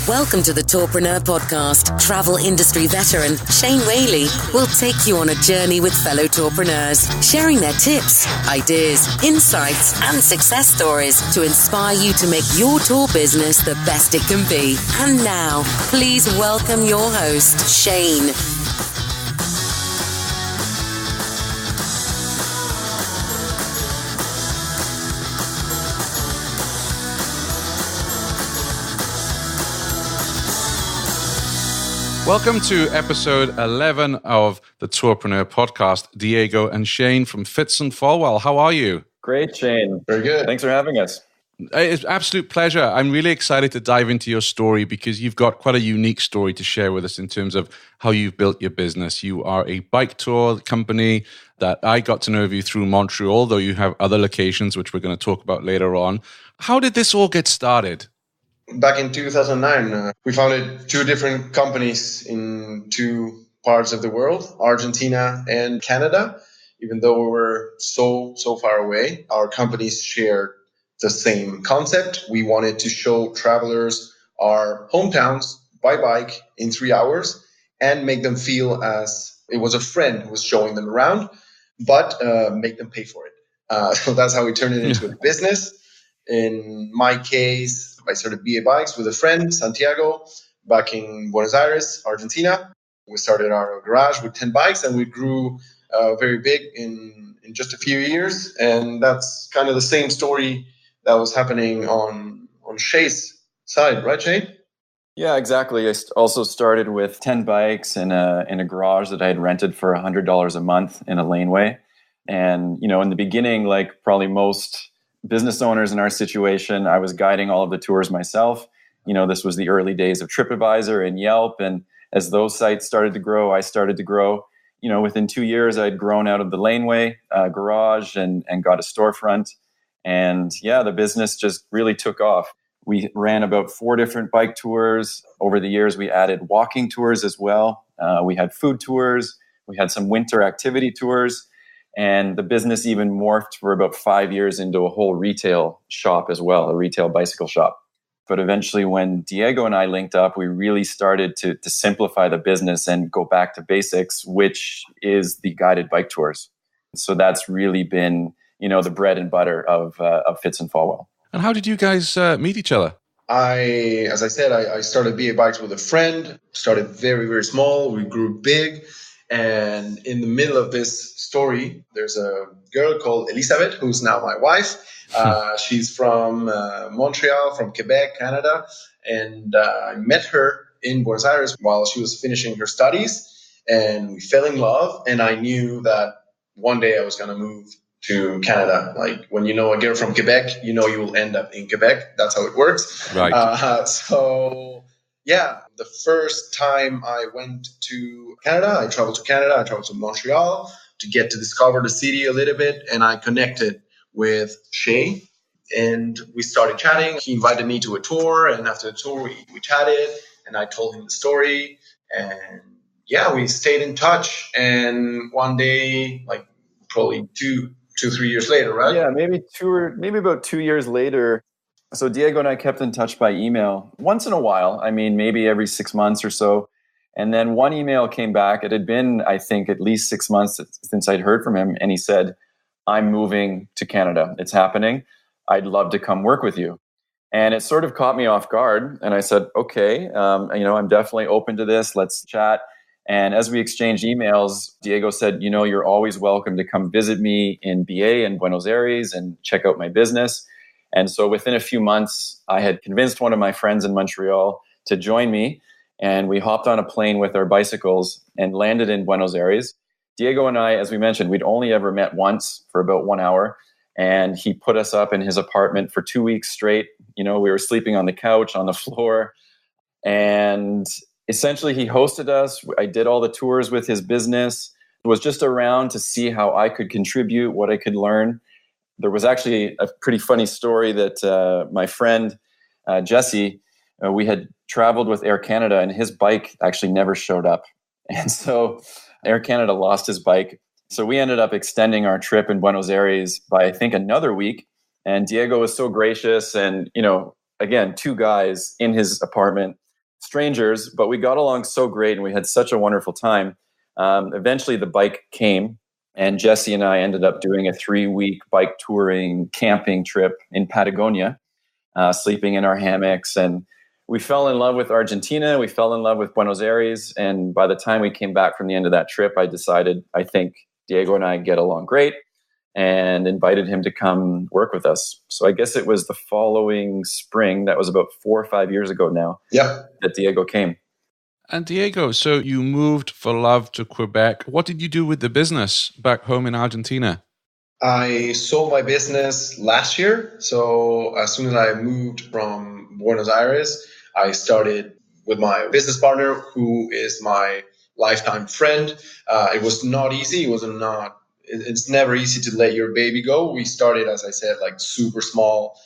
Welcome to the Tourpreneur podcast. Travel industry veteran Shane Whaley will take you on a journey with fellow tourpreneurs, sharing their tips, ideas, insights, and success stories to inspire you to make your tour business the best it can be. And now, please welcome your host, Shane. Welcome to episode 11 of the Tourpreneur podcast. Diego and Shane from Fitz and Folwell. How are you? Great, Shane. Very good. Thanks for having us. It's an absolute pleasure. I'm really excited to dive into your story because you've got quite a unique story to share with us in terms of how you've built your business. You are a bike tour company that I got to know of you through Montreal, though you have other locations, which we're going to talk about later on. How did this all get started? Back in 2009, we founded two different companies in two parts of the world, Argentina and Canada. Even though we were so far away, our companies shared the same concept. We wanted to show travelers our hometowns by bike in 3 hours and make them feel as it was a friend who was showing them around, but make them pay for it. So that's how we turned it into a business. In my case, I started BA Bikes with a friend, Santiago, back in Buenos Aires, Argentina. We started our garage with 10 bikes and we grew very big in just a few years. And that's kind of the same story that was happening on Shea's side, right, Shea? Yeah, exactly. I also started with 10 bikes in a garage that I had rented for $100 a month in a laneway. And, in the beginning, like probably most business owners in our situation, I was guiding all of the tours myself. This was the early days of TripAdvisor and Yelp. And as those sites started to grow, I started to grow. Within 2 years, I'd grown out of the laneway garage and got a storefront. And yeah, the business just really took off. We ran about 4 different bike tours. Over the years, we added walking tours as well. We had food tours. We had some winter activity tours. And the business even morphed for about 5 years into a whole retail shop as well, a retail bicycle shop. But eventually when Diego and I linked up, we really started to simplify the business and go back to basics, which is the guided bike tours. So that's really been, the bread and butter of Fitz and Folwell. And how did you guys meet each other? As I said, I started BA Bikes with a friend, started very, very small. We grew big. And in the middle of this story, there's a girl called Elizabeth, who's now my wife. She's from Montreal, from Quebec, Canada. And I met her in Buenos Aires while she was finishing her studies. And we fell in love. And I knew that one day I was going to move to Canada. Like when you know a girl from Quebec, you will end up in Quebec. That's how it works. Right. Yeah, the first time I went to Canada, I traveled to Montreal to get to discover the city a little bit. And I connected with Shea and we started chatting. He invited me to a tour. And after the tour, we chatted and I told him the story. And yeah, we stayed in touch. And one day, like probably 3 years later, right? Yeah, maybe about 2 years later. So Diego and I kept in touch by email once in a while. I mean, maybe every 6 months or so. And then one email came back. It had been, I think, at least 6 months since I'd heard from him. And he said, I'm moving to Canada. It's happening. I'd love to come work with you. And it sort of caught me off guard. And I said, okay, I'm definitely open to this. Let's chat. And as we exchanged emails, Diego said, you're always welcome to come visit me in BA in Buenos Aires and check out my business. And so within a few months, I had convinced one of my friends in Montreal to join me. And we hopped on a plane with our bicycles and landed in Buenos Aires. Diego and I, as we mentioned, we'd only ever met once for about 1 hour. And he put us up in his apartment for 2 weeks straight. We were sleeping on the couch, on the floor. And essentially, he hosted us. I did all the tours with his business. It was just around to see how I could contribute, what I could learn. There was actually a pretty funny story that my friend, Jesse, we had traveled with Air Canada and his bike actually never showed up. And so Air Canada lost his bike. So we ended up extending our trip in Buenos Aires by, I think, another week. And Diego was so gracious. And, again, 2 guys in his apartment strangers, but we got along so great and we had such a wonderful time. Eventually the bike came, and Jesse and I ended up doing a 3-week bike touring camping trip in Patagonia, sleeping in our hammocks. And we fell in love with Argentina. We fell in love with Buenos Aires. And by the time we came back from the end of that trip, I decided, I think Diego and I get along great, and invited him to come work with us. So I guess it was the following spring, that was about 4 or 5 years ago now, that Diego came. And Diego, so you moved for love to Quebec. What did you do with the business back home in Argentina? I sold my business last year. So as soon as I moved from Buenos Aires, I started with my business partner, who is my lifetime friend. It was not easy. It's never easy to let your baby go. We started, as I said, like super small,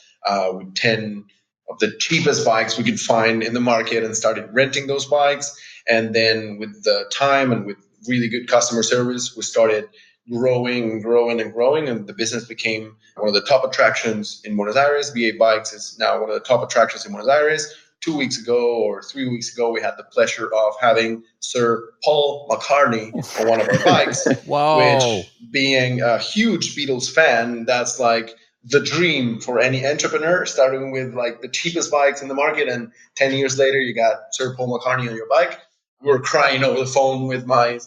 with 10 of the cheapest bikes we could find in the market, and started renting those bikes. And then with the time and with really good customer service, we started growing, and the business became one of the top attractions in Buenos Aires. BA Bikes is now one of the top attractions in Buenos Aires. 2 weeks ago or 3 weeks ago, we had the pleasure of having Sir Paul McCartney on one of our bikes. Wow. Which, being a huge Beatles fan, that's like the dream for any entrepreneur, starting with like the cheapest bikes in the market. And 10 years later, you got Sir Paul McCartney on your bike. We were crying over the phone with my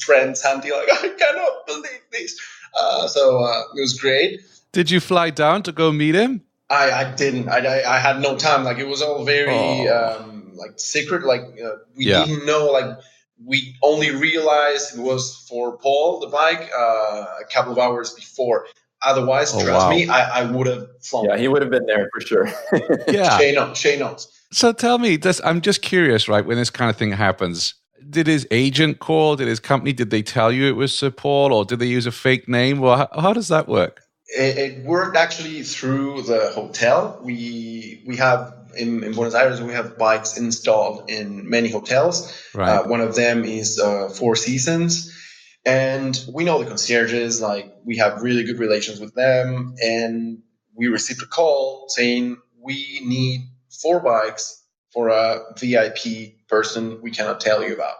friend Santi, like, I cannot believe this. So it was great. Did you fly down to go meet him? I didn't. I had no time. Like, it was all very like secret. Like we didn't know. Like, we only realized it was for Paul, the bike, a couple of hours before. Otherwise, trust me, I would have flown. Yeah, he would have been there for sure. Yeah, Shea knows. So tell me, I'm just curious, right? When this kind of thing happens, did his agent call? Did his company? Did they tell you it was Sir Paul, or did they use a fake name? Well, how does that work? It worked actually through the hotel. We have in Buenos Aires, we have bikes installed in many hotels. Right. One of them is Four Seasons. And we know the concierges, like we have really good relations with them. And we received a call saying we need 4 bikes for a VIP person we cannot tell you about.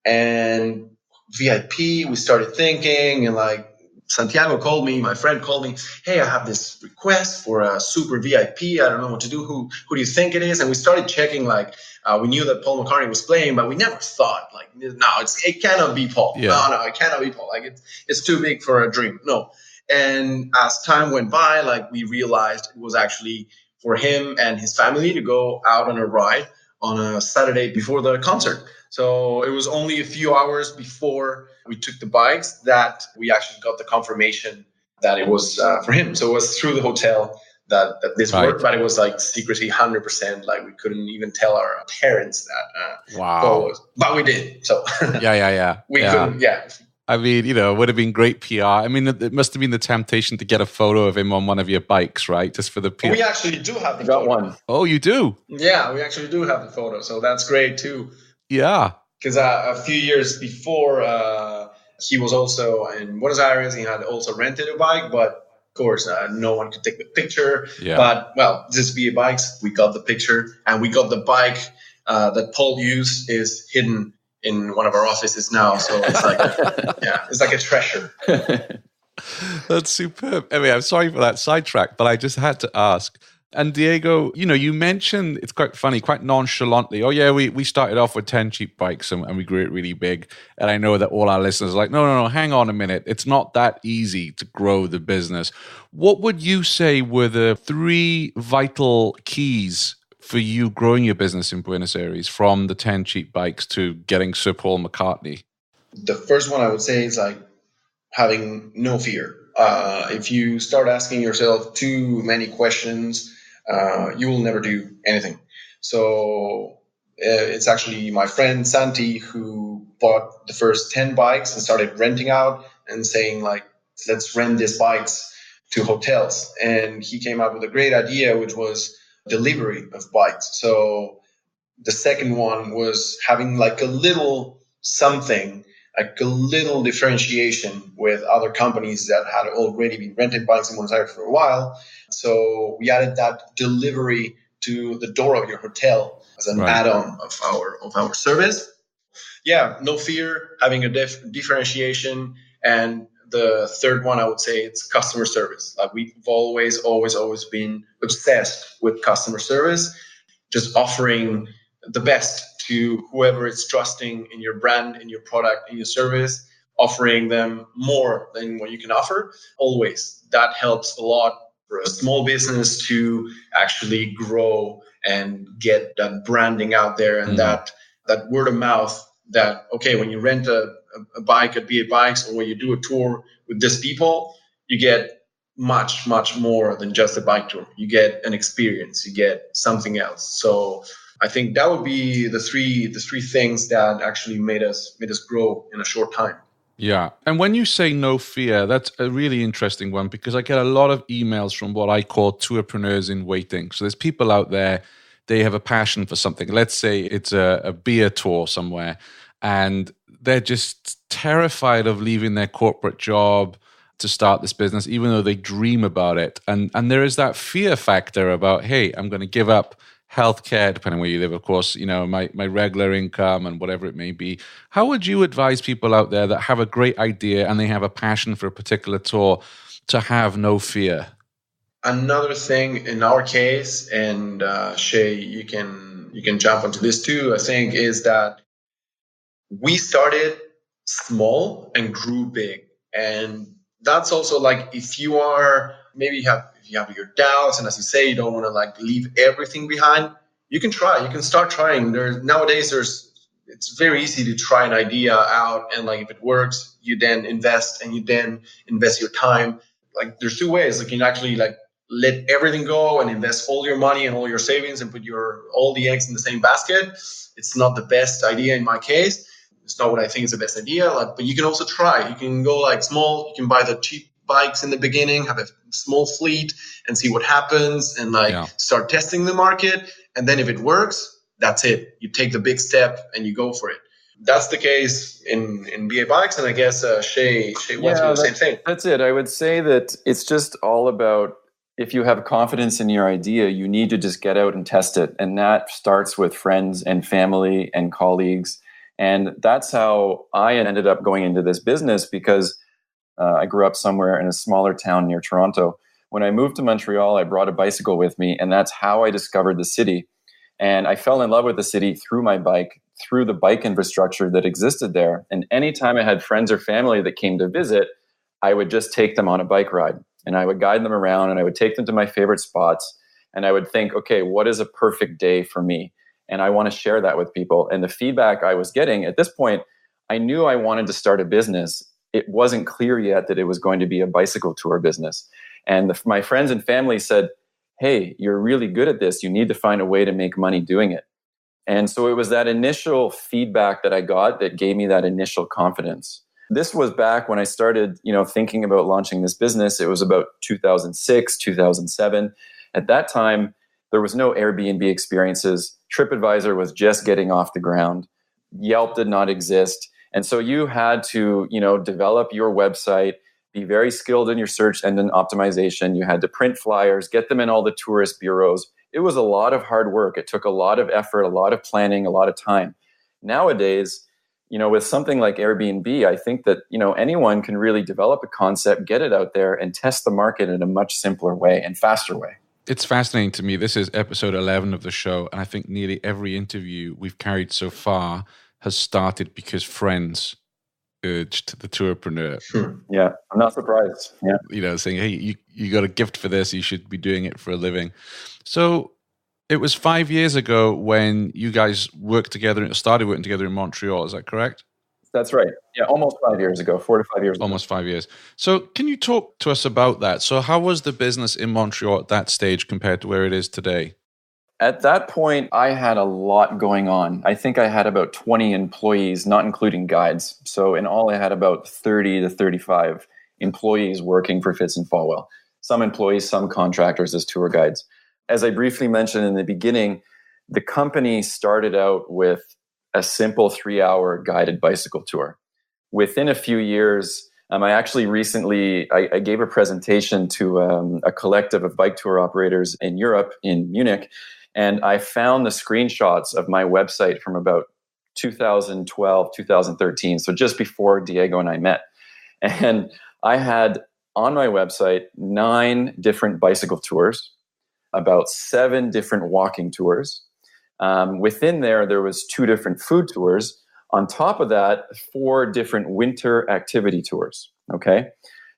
And VIP, we started thinking, and like, Santiago called me, my friend called me, hey, I have this request for a super VIP. I don't know what to do. Who do you think it is? And we started checking, like, we knew that Paul McCartney was playing, but we never thought, like, no, it cannot be Paul. Yeah. No, it cannot be Paul. Like, it's too big for a dream. No. And as time went by, like, we realized it was actually for him and his family to go out on a ride on a Saturday before the concert. So it was only a few hours before we took the bikes that we actually got the confirmation that it was for him. So it was through the hotel that this worked, but it was like secrecy 100%. Like, we couldn't even tell our parents that. Wow. But we did. So yeah. We couldn't. Yeah. I mean, it would have been great PR. I mean, it must have been the temptation to get a photo of him on one of your bikes, right? Just for the PR. We actually do have the got photo. one. Oh, you do? Yeah, we actually do have the photo. So that's great too. Yeah. Because a few years before, he was also in Buenos Aires. He had also rented a bike, but of course, no one could take the picture. Yeah. But, well, this BA Bikes, we got the picture, and we got the bike that Paul used is hidden in one of our offices now. So it's like, it's like a treasure. That's superb. I mean, I'm sorry for that sidetrack, but I just had to ask. And Diego, you mentioned, it's quite funny, quite nonchalantly, oh yeah, we started off with 10 cheap bikes and we grew it really big. And I know that all our listeners are like, no, hang on a minute. It's not that easy to grow the business. What would you say were the 3 vital keys for you growing your business in Buenos Aires, from the 10 cheap bikes to getting Sir Paul McCartney? The first one I would say is like having no fear. If you start asking yourself too many questions, you will never do anything. So it's actually my friend Santi who bought the first 10 bikes and started renting out and saying, like, let's rent these bikes to hotels. And he came up with a great idea, which was delivery of bikes. So the second one was having like a little something, like a little differentiation with other companies that had already been renting bikes in Buenos Aires for a while. So we added that delivery to the door of your hotel as an add-on of our service. Yeah, no fear, having a differentiation. And the third one, I would say, it's customer service. Like we've always been obsessed with customer service, just offering the best to whoever is trusting in your brand, in your product, in your service, offering them more than what you can offer. Always. That helps a lot for a small business to actually grow and get that branding out there and that word of mouth that, okay, when you rent a bike at BA Bikes or when you do a tour with these people, you get much, much more than just a bike tour. You get an experience, you get something else. So I think that would be the three things that actually made us grow in a short time. Yeah. And when you say no fear, that's a really interesting one because I get a lot of emails from what I call tourpreneurs in waiting. So there's people out there, they have a passion for something. Let's say it's a beer tour somewhere and they're just terrified of leaving their corporate job to start this business, even though they dream about it. And there is that fear factor about, hey, I'm going to give up healthcare, depending where you live, of course, my regular income and whatever it may be. How would you advise people out there that have a great idea and they have a passion for a particular tour to have no fear? Another thing in our case, and Shea, you can jump onto this too, I think, is that we started small and grew big. And that's also like if you have your doubts, and as you say, you don't want to leave everything behind, you can try. You can start trying. It's very easy to try an idea out, and if it works, you then invest, and you then invest your time. There's two ways. You can actually let everything go and invest all your money and all your savings and put all the eggs in the same basket. It's not the best idea in my case. It's not what I think is the best idea. But you can also try. You can go small. You can buy the cheap bikes in the beginning, have a small fleet and see what happens and start testing the market. And then if it works, that's it. You take the big step and you go for it. That's the case in BA Bikes. And I guess Shea wants to do the same thing. That's it. I would say that it's just all about, if you have confidence in your idea, you need to just get out and test it. And that starts with friends and family and colleagues. And that's how I ended up going into this business, because I grew up somewhere in a smaller town near Toronto. When I moved to Montreal, I brought a bicycle with me, and that's how I discovered the city. And I fell in love with the city through my bike, through the bike infrastructure that existed there. And anytime I had friends or family that came to visit, I would just take them on a bike ride, and I would guide them around, and I would take them to my favorite spots. And I would think, okay, what is a perfect day for me? And I want to share that with people. And the feedback I was getting at this point, I knew I wanted to start a business. It wasn't clear yet that it was going to be a bicycle tour business. And my friends and family said, hey, you're really good at this. You need to find a way to make money doing it. And so it was that initial feedback that I got that gave me that initial confidence. This was back when I started, thinking about launching this business. It was about 2006, 2007. At that time, there was no Airbnb experiences. TripAdvisor was just getting off the ground. Yelp did not exist. And so you had to, develop your website, be very skilled in your search engine optimization. You had to print flyers, get them in all the tourist bureaus. It was a lot of hard work. It took a lot of effort, a lot of planning, a lot of time. Nowadays, with something like Airbnb, I think that, anyone can really develop a concept, get it out there, and test the market in a much simpler way and faster way. It's fascinating to me. This is episode 11 of the show, and I think nearly every interview we've carried so far has started because friends urged the tourpreneur. Yeah, I'm not surprised. Yeah. Saying, hey, you got a gift for this, you should be doing it for a living. So it was 5 years ago when you guys started working together in Montreal, is that correct? That's right. Yeah, almost 5 years ago, 4 to 5 years ago. Almost 5 years. So can you talk to us about that? So how was the business in Montreal at that stage compared to where it is today? At that point, I had a lot going on. I think I had about 20 employees, not including guides. So in all, I had about 30 to 35 employees working for Fitz and Folwell. Some employees, some contractors as tour guides. As I briefly mentioned in the beginning, the company started out with a simple 3-hour guided bicycle tour. Within a few years, I actually recently, I gave a presentation to a collective of bike tour operators in Europe, in Munich. And I found the screenshots of my website from about 2012, 2013. So just before Diego and I met. And I had on my website 9 different bicycle tours, about 7 different walking tours. Within there was 2 different food tours. On top of that, 4 different winter activity tours. Okay.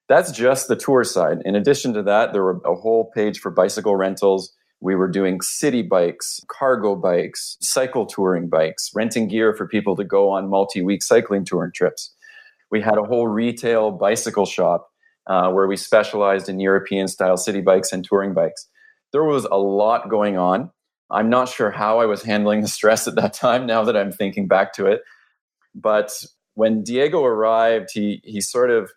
That's just the tour side. In addition to that, there were a whole page for bicycle rentals. We were doing city bikes, cargo bikes, cycle touring bikes, renting gear for people to go on multi-week cycling touring trips. We had a whole retail bicycle shop where we specialized in European-style city bikes and touring bikes. There was a lot going on. I'm not sure how I was handling the stress at that time, now that I'm thinking back to it. But when Diego arrived, he sort of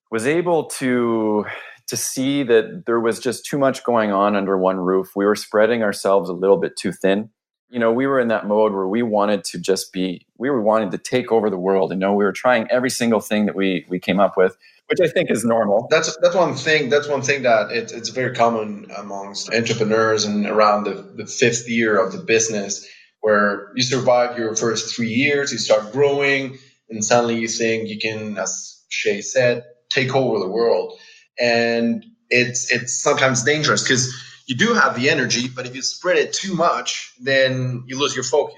was able to see that there was just too much going on under one roof. We were spreading ourselves a little bit too thin. You know, we were in that mode where we wanted to we were wanting to take over the world. We were trying every single thing that we came up with, which I think is normal. That's one thing. That's one thing that it's very common amongst entrepreneurs and around the 5th year of the business, where you survive your first 3 years, you start growing, and suddenly you think you can, as Shea said, take over the world. And it's sometimes dangerous because you do have the energy, but if you spread it too much, then you lose your focus.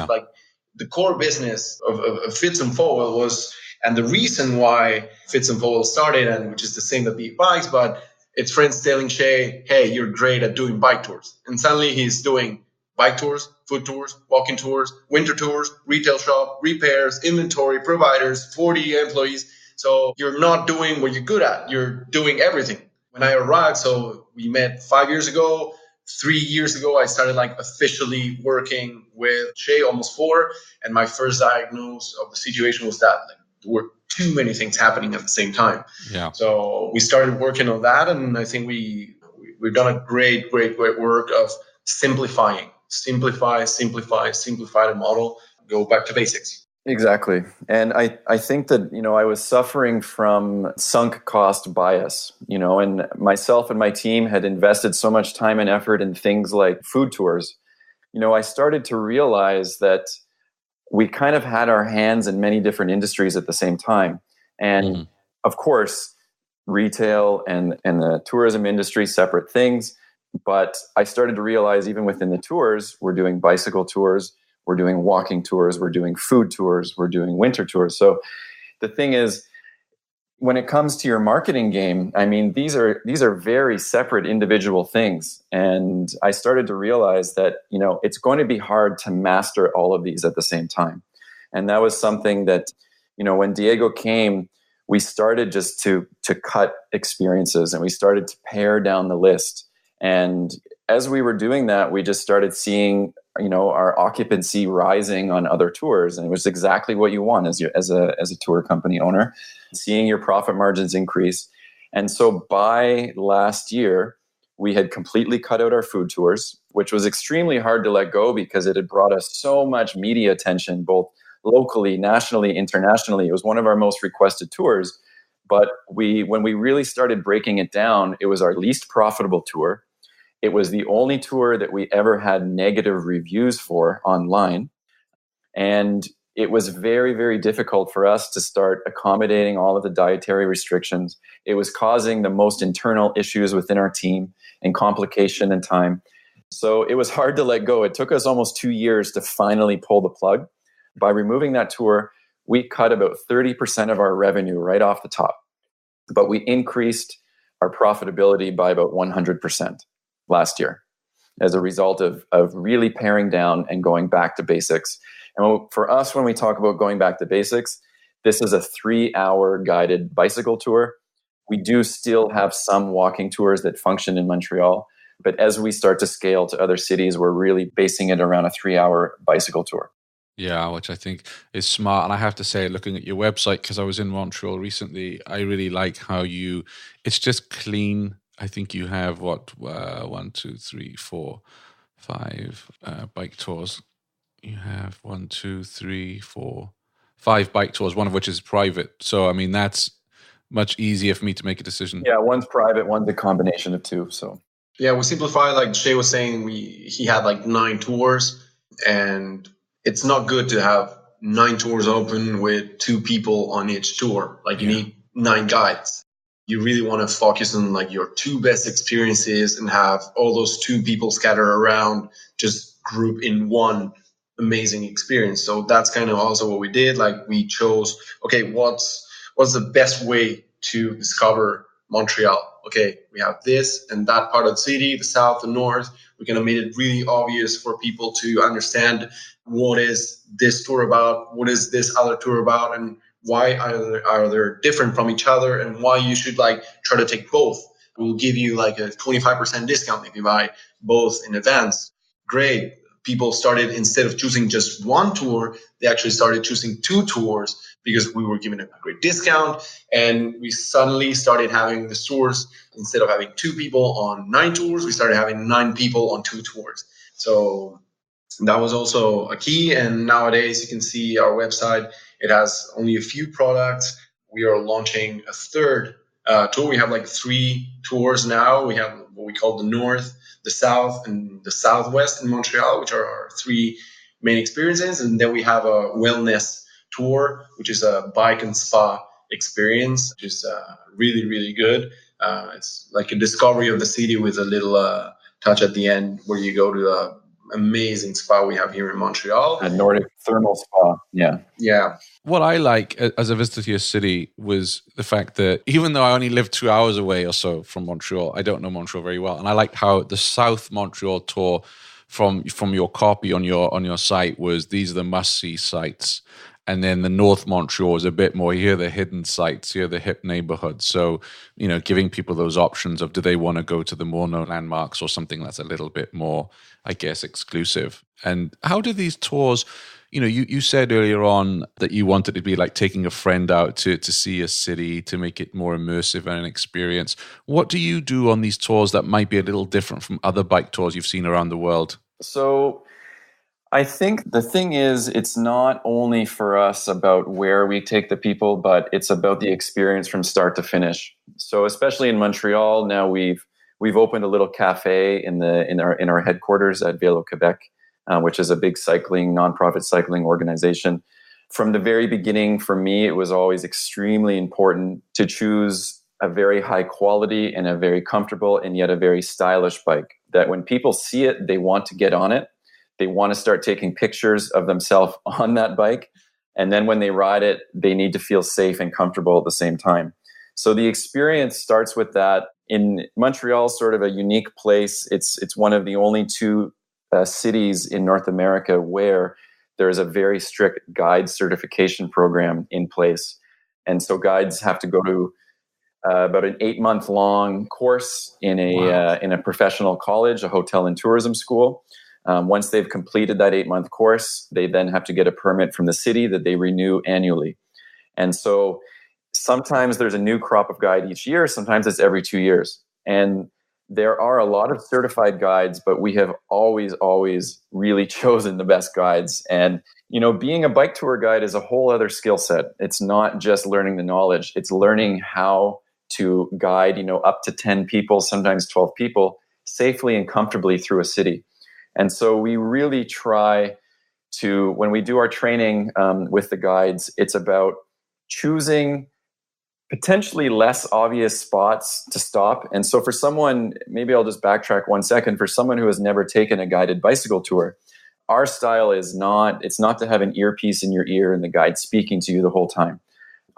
Like the core business of Fitz and Folwell was, and the reason why Fitz and Folwell started, and which is the same that Big Bikes, but it's friends telling Shea, hey, you're great at doing bike tours. And suddenly he's doing bike tours, food tours, walking tours, winter tours, retail shop, repairs, inventory, providers, 40 employees. So you're not doing what you're good at. You're doing everything. When I arrived, so we met 5 years ago, 3 years ago, I started officially working with Shea, almost 4. And my first diagnosis of the situation was that there were too many things happening at the same time. Yeah. So we started working on that. And I think we've done a great work of simplify the model, go back to basics. Exactly. And I think that, I was suffering from sunk cost bias, and myself and my team had invested so much time and effort in things like food tours. I started to realize that we kind of had our hands in many different industries at the same time. And of course, retail and the tourism industry, separate things. But I started to realize even within the tours, we're doing bicycle tours, we're doing walking tours, we're doing food tours, we're doing winter tours. So the thing is, when it comes to your marketing game, these are very separate individual things. And I started to realize that, it's going to be hard to master all of these at the same time. And that was something that, when Diego came, we started just to cut experiences, and we started to pare down the list. And as we were doing that, we just started seeing, our occupancy rising on other tours. And it was exactly what you want as a tour company owner, seeing your profit margins increase. And so by last year, we had completely cut out our food tours, which was extremely hard to let go because it had brought us so much media attention, both locally, nationally, internationally. It was one of our most requested tours. But when we really started breaking it down, it was our least profitable tour. It was the only tour that we ever had negative reviews for online. And it was very, very difficult for us to start accommodating all of the dietary restrictions. It was causing the most internal issues within our team and complication and time. So it was hard to let go. It took us almost 2 years to finally pull the plug. By removing that tour, we cut about 30% of our revenue right off the top. But we increased our profitability by about 100%. Last year, as a result of really paring down and going back to basics. And for us, when we talk about going back to basics, this is a 3-hour guided bicycle tour. We do still have some walking tours that function in Montreal, but as we start to scale to other cities, we're really basing it around a 3-hour bicycle tour. Yeah, which I think is smart. And I have to say, looking at your website, because I was in Montreal recently, I really like how it's just clean. I think you have 1, 2, 3, 4, 5 bike tours. You have 1, 2, 3, 4, 5 bike tours, one of which is private. So, that's much easier for me to make a decision. Yeah, one's private, one's a combination of 2. So Yeah, we simplify, like Shea was saying, he had like 9 tours, and it's not good to have 9 tours open with 2 people on each tour. Like you need 9 guides. You really want to focus on like your 2 best experiences and have all those 2 people scattered around, just group in one amazing experience. So that's kind of also what we did. Like we chose, okay, what's the best way to discover Montreal? Okay, we have this and that part of the city, the south, the north. We kind of made it really obvious for people to understand what is this tour about, what is this other tour about, and why are they different from each other, and why you should like try to take both. We'll give you like a 25% discount if you buy both in advance. Great. People started, instead of choosing just one tour, they actually started choosing 2 tours because we were given a great discount. And we suddenly started having the tours, instead of having 2 people on 9 tours, we started having 9 people on 2 tours. So that was also a key. And nowadays you can see our website, it has only a few products. We are launching a 3rd tour. We have like 3 tours now. We have what we call the North, the South, and the Southwest in Montreal, which are our 3 main experiences. And then we have a wellness tour, which is a bike and spa experience, which is really, really good. It's like a discovery of the city with a little touch at the end where you go to the amazing spa we have here in Montreal. A Nordic thermal spa. Yeah. Yeah. What I like as a visitor to your city was the fact that even though I only live 2 hours away or so from Montreal, I don't know Montreal very well. And I liked how the South Montreal tour from your copy on your site was, these are the must-see sites. And then the North Montreal is a bit more, here are the hidden sites, here are the hip neighborhoods. So, giving people those options of, do they want to go to the more known landmarks or something that's a little bit more, I guess, exclusive. And how do these tours, you said earlier on that you wanted to be like taking a friend out to see a city, to make it more immersive and an experience. What do you do on these tours that might be a little different from other bike tours you've seen around the world? So I think the thing is, it's not only for us about where we take the people, but it's about the experience from start to finish. So especially in Montreal, now we've opened a little cafe in our headquarters at Vélo Québec, which is a big nonprofit cycling organization. From the very beginning, for me, it was always extremely important to choose a very high quality and a very comfortable and yet a very stylish bike, that when people see it, they want to get on it. They want to start taking pictures of themselves on that bike. And then when they ride it, they need to feel safe and comfortable at the same time. So the experience starts with that. In Montreal, sort of a unique place. It's one of the only 2 cities in North America where there is a very strict guide certification program in place. And so guides have to go to about an 8-month-long course in a professional college, a hotel and tourism school. Once they've completed that 8-month course, they then have to get a permit from the city that they renew annually. And so sometimes there's a new crop of guide each year, sometimes it's every 2 years. And there are a lot of certified guides, but we have always really chosen the best guides. And, being a bike tour guide is a whole other skill set. It's not just learning the knowledge, it's learning how to guide, up to 10 people, sometimes 12 people, safely and comfortably through a city. And so we really try to, when we do our training with the guides, it's about choosing potentially less obvious spots to stop. And so for someone, maybe I'll just backtrack 1 second, for someone who has never taken a guided bicycle tour, our style is it's not to have an earpiece in your ear and the guide speaking to you the whole time.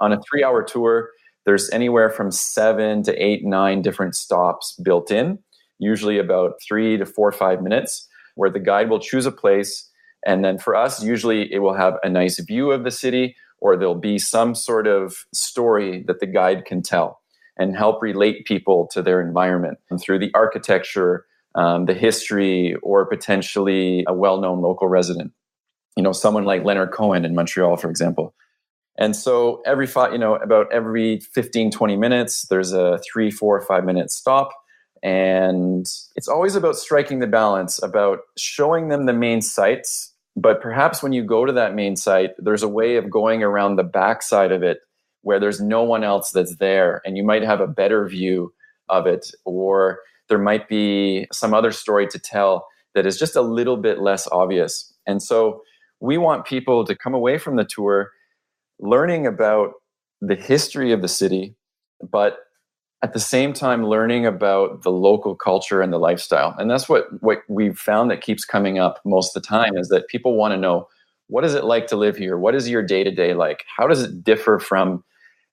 On a 3-hour tour, there's anywhere from 7 to 8, 9 different stops built in, usually about 3 to 4 or 5 minutes, where the guide will choose a place. And then for us, usually it will have a nice view of the city, or there'll be some sort of story that the guide can tell and help relate people to their environment and through the architecture, the history, or potentially a well-known local resident, someone like Leonard Cohen in Montreal, for example. And so about every 15, 20 minutes, there's a 3, 4, 5 minute stop. And it's always about striking the balance, about showing them the main sites. But perhaps when you go to that main site, there's a way of going around the backside of it where there's no one else that's there. And you might have a better view of it. Or there might be some other story to tell that is just a little bit less obvious. And so we want people to come away from the tour learning about the history of the city, but at the same time learning about the local culture and the lifestyle. And that's what we've found that keeps coming up most of the time, is that people want to know, what is it like to live here? What is your day-to-day like? How does it differ from,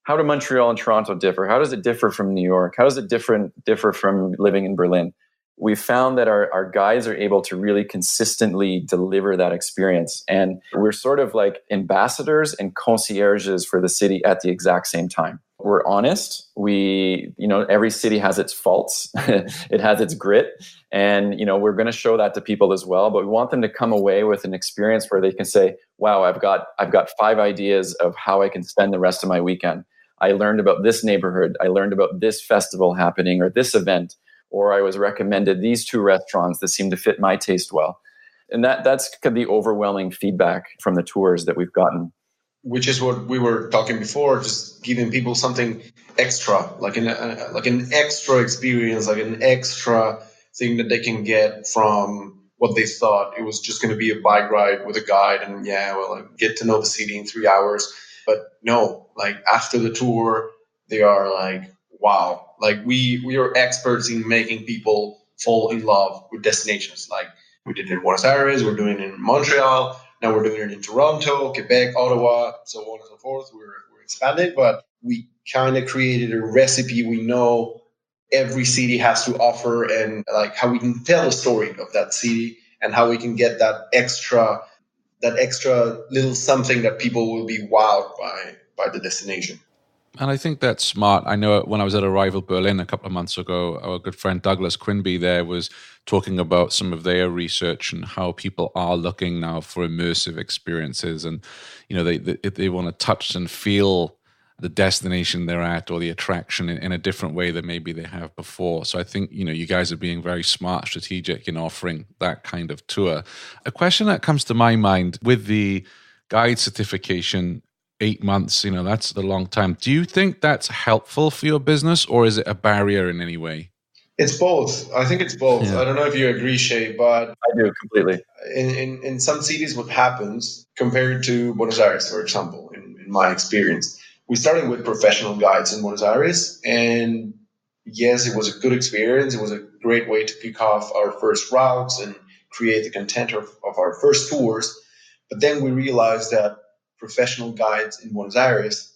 how do Montreal and Toronto differ? How does it differ from New York? How does it differ from living in Berlin? We found that our guides are able to really consistently deliver that experience. And we're sort of like ambassadors and concierges for the city at the exact same time. We're honest. Every city has its faults. It has its grit. And, we're going to show that to people as well. But we want them to come away with an experience where they can say, wow, I've got 5 ideas of how I can spend the rest of my weekend. I learned about this neighborhood. I learned about this festival happening or this event. Or I was recommended these 2 restaurants that seem to fit my taste well. And that's the overwhelming feedback from the tours that we've gotten. Which is what we were talking before, just giving people something extra, like an extra experience, like an extra thing that they can get from what they thought it was just going to be a bike ride with a guide and get to know the city in 3 hours. But no, like after the tour, they are like, wow, like we are experts in making people fall in love with destinations. Like we did it in Buenos Aires, we're doing it in Montreal, now we're doing it in Toronto, Quebec, Ottawa, so on and so forth. We're expanding, but we kind of created a recipe we know every city has to offer, and like how we can tell the story of that city and how we can get that extra little something that people will be wowed by the destination. And I think that's smart. I know when I was at Arrival Berlin a couple of months ago, our good friend Douglas Quinby there was talking about some of their research and how people are looking now for immersive experiences. And, they want to touch and feel the destination they're at or the attraction in a different way than maybe they have before. So I think, you guys are being very smart, strategic in offering that kind of tour. A question that comes to my mind with the guide certification, 8 months, that's a long time. Do you think that's helpful for your business, or is it a barrier in any way? It's both. I think it's both. Yeah. I don't know if you agree, Shea, but I do completely. In some cities, what happens compared to Buenos Aires, for example, in my experience, we started with professional guides in Buenos Aires, and yes, it was a good experience. It was a great way to kick off our first routes and create the content of our first tours. But then we realized that professional guides in Buenos Aires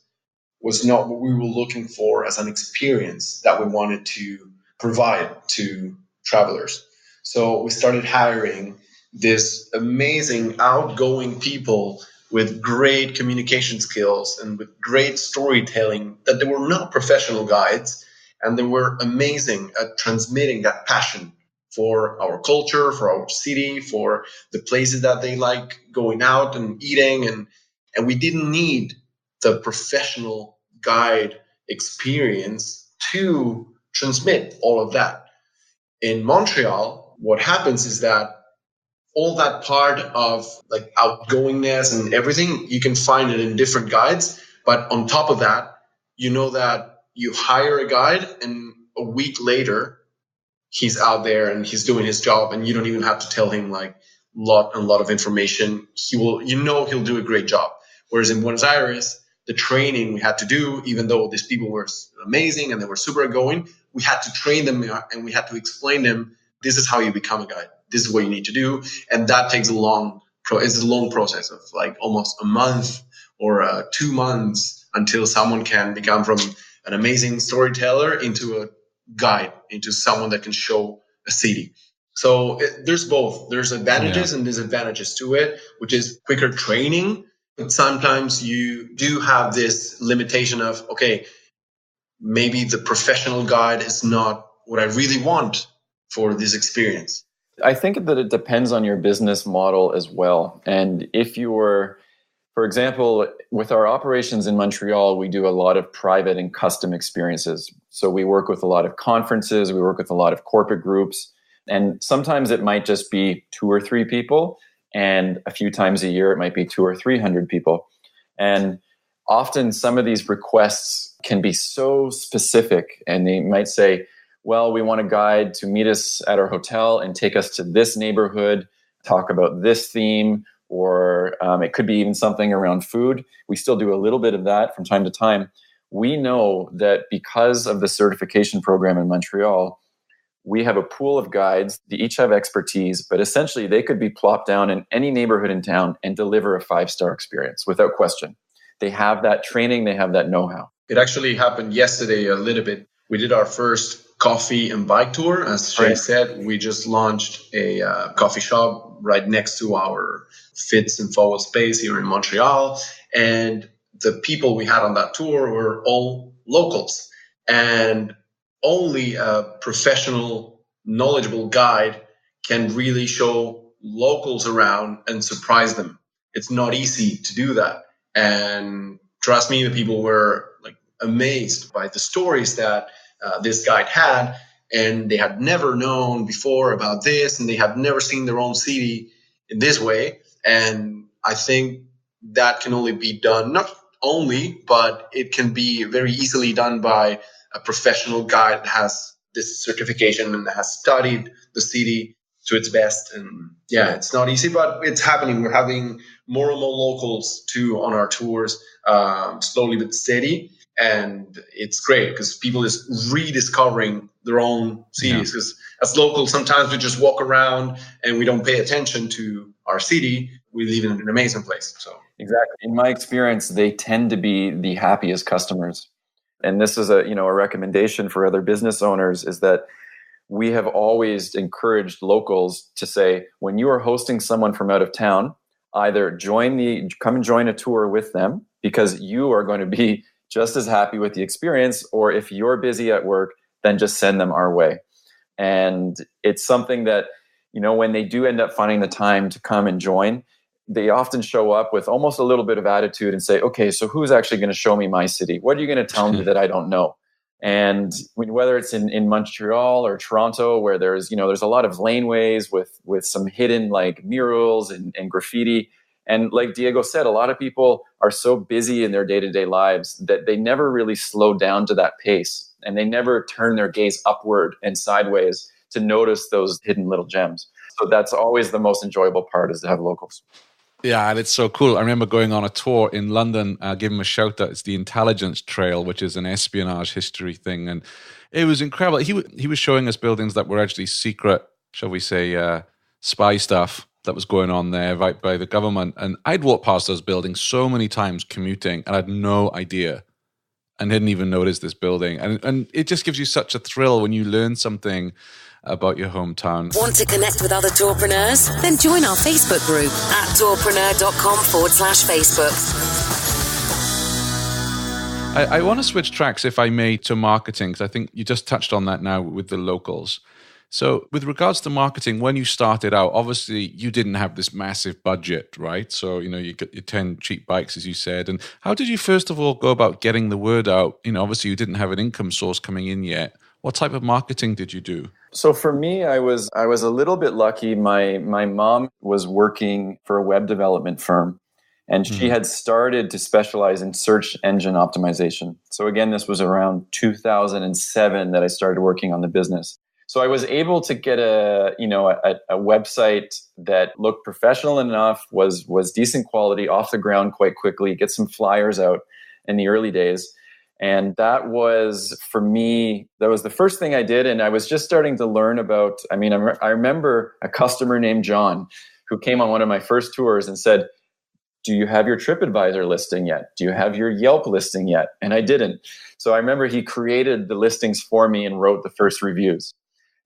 was not what we were looking for as an experience that we wanted to provide to travelers. So we started hiring this amazing outgoing people with great communication skills and with great storytelling, that they were not professional guides, and they were amazing at transmitting that passion for our culture, for our city, for the places that they like going out and eating. And we didn't need the professional guide experience to transmit all of that. In Montreal, what happens is that all that part of like outgoingness and everything, you can find it in different guides. But on top of that, that you hire a guide and a week later, he's out there and he's doing his job, and you don't even have to tell him like a lot of information. He'll do a great job. Whereas in Buenos Aires, the training we had to do, even though these people were amazing and they were super outgoing, we had to train them and we had to explain them, this is how you become a guide. This is what you need to do. And that takes it's a long process of like almost a month or 2 months until someone can become from an amazing storyteller into a guide, into someone that can show a city. So there's both. There's advantages and disadvantages to it, which is quicker training. But sometimes you do have this limitation of, okay, maybe the professional guide is not what I really want for this experience. I think that it depends on your business model as well. And if you were, for example, with our operations in Montreal, we do a lot of private and custom experiences. So we work with a lot of conferences, we work with a lot of corporate groups, and sometimes it might just be 2 or 3 people. And a few times a year, it might be 200 or 300 people. And often some of these requests can be so specific, and they might say, well, we want a guide to meet us at our hotel and take us to this neighborhood, talk about this theme, or it could be even something around food. We still do a little bit of that from time to time. We know that because of the certification program in Montreal, we have a pool of guides. They each have expertise, but essentially they could be plopped down in any neighborhood in town and deliver a 5-star experience without question. They have that training, they have that know-how. It actually happened yesterday a little bit. We did our first coffee and bike tour. As Shea said, we just launched a coffee shop right next to our Fitz and Folwell space here in Montreal. And the people we had on that tour were all locals. And only a professional, knowledgeable guide can really show locals around and surprise them. It's not easy to do that. And trust me, the people were like amazed by the stories that this guide had, and they had never known before about this, and they had never seen their own city in this way. And I think that can only be done, not only, but it can be very easily done by a professional guide that has this certification and has studied the city to its best. And yeah, it's not easy, but it's happening. We're having more and more locals too on our tours, slowly but steady. And it's great because people is rediscovering their own cities. Because as locals, sometimes we just walk around and we don't pay attention to our city. We live in an amazing place. So exactly. In my experience, they tend to be the happiest customers. And this is a recommendation for other business owners, is that we have always encouraged locals to say, when you are hosting someone from out of town, either come and join a tour with them, because you are going to be just as happy with the experience, or if you're busy at work, then just send them our way. And it's something that, when they do end up finding the time to come and join, they often show up with almost a little bit of attitude and say, okay, so who's actually going to show me my city? What are you going to tell me that I don't know? And whether it's in Montreal or Toronto, where there's a lot of laneways with some hidden like murals and graffiti. And like Diego said, a lot of people are so busy in their day-to-day lives that they never really slow down to that pace, and they never turn their gaze upward and sideways to notice those hidden little gems. So that's always the most enjoyable part, is to have locals. Yeah, and it's so cool. I remember going on a tour in London, give him a shout out. It's the Intelligence Trail, which is an espionage history thing. And it was incredible. He was showing us buildings that were actually secret, shall we say, spy stuff that was going on there right by the government. And I'd walked past those buildings so many times commuting, and I had no idea and didn't even notice this building. And it just gives you such a thrill when you learn something about your hometown. Want to connect with other tourpreneurs? Then join our Facebook group at tourpreneur.com/Facebook. I want to switch tracks, if I may, to marketing, because I think you just touched on that now with the locals. So with regards to marketing, when you started out, obviously you didn't have this massive budget, right? So, you got your 10 cheap bikes, as you said. And how did you first of all go about getting the word out? Obviously you didn't have an income source coming in yet. What type of marketing did you do? So for me, I was a little bit lucky. My mom was working for a web development firm, and she had started to specialize in search engine optimization. So again, this was around 2007 that I started working on the business. So I was able to get a website that looked professional enough, was decent quality, off the ground quite quickly, get some flyers out in the early days. And that was, for me, that was the first thing I did. And I was just starting to learn about, I remember a customer named John who came on one of my first tours and said, do you have your TripAdvisor listing yet? Do you have your Yelp listing yet? And I didn't. So I remember he created the listings for me and wrote the first reviews.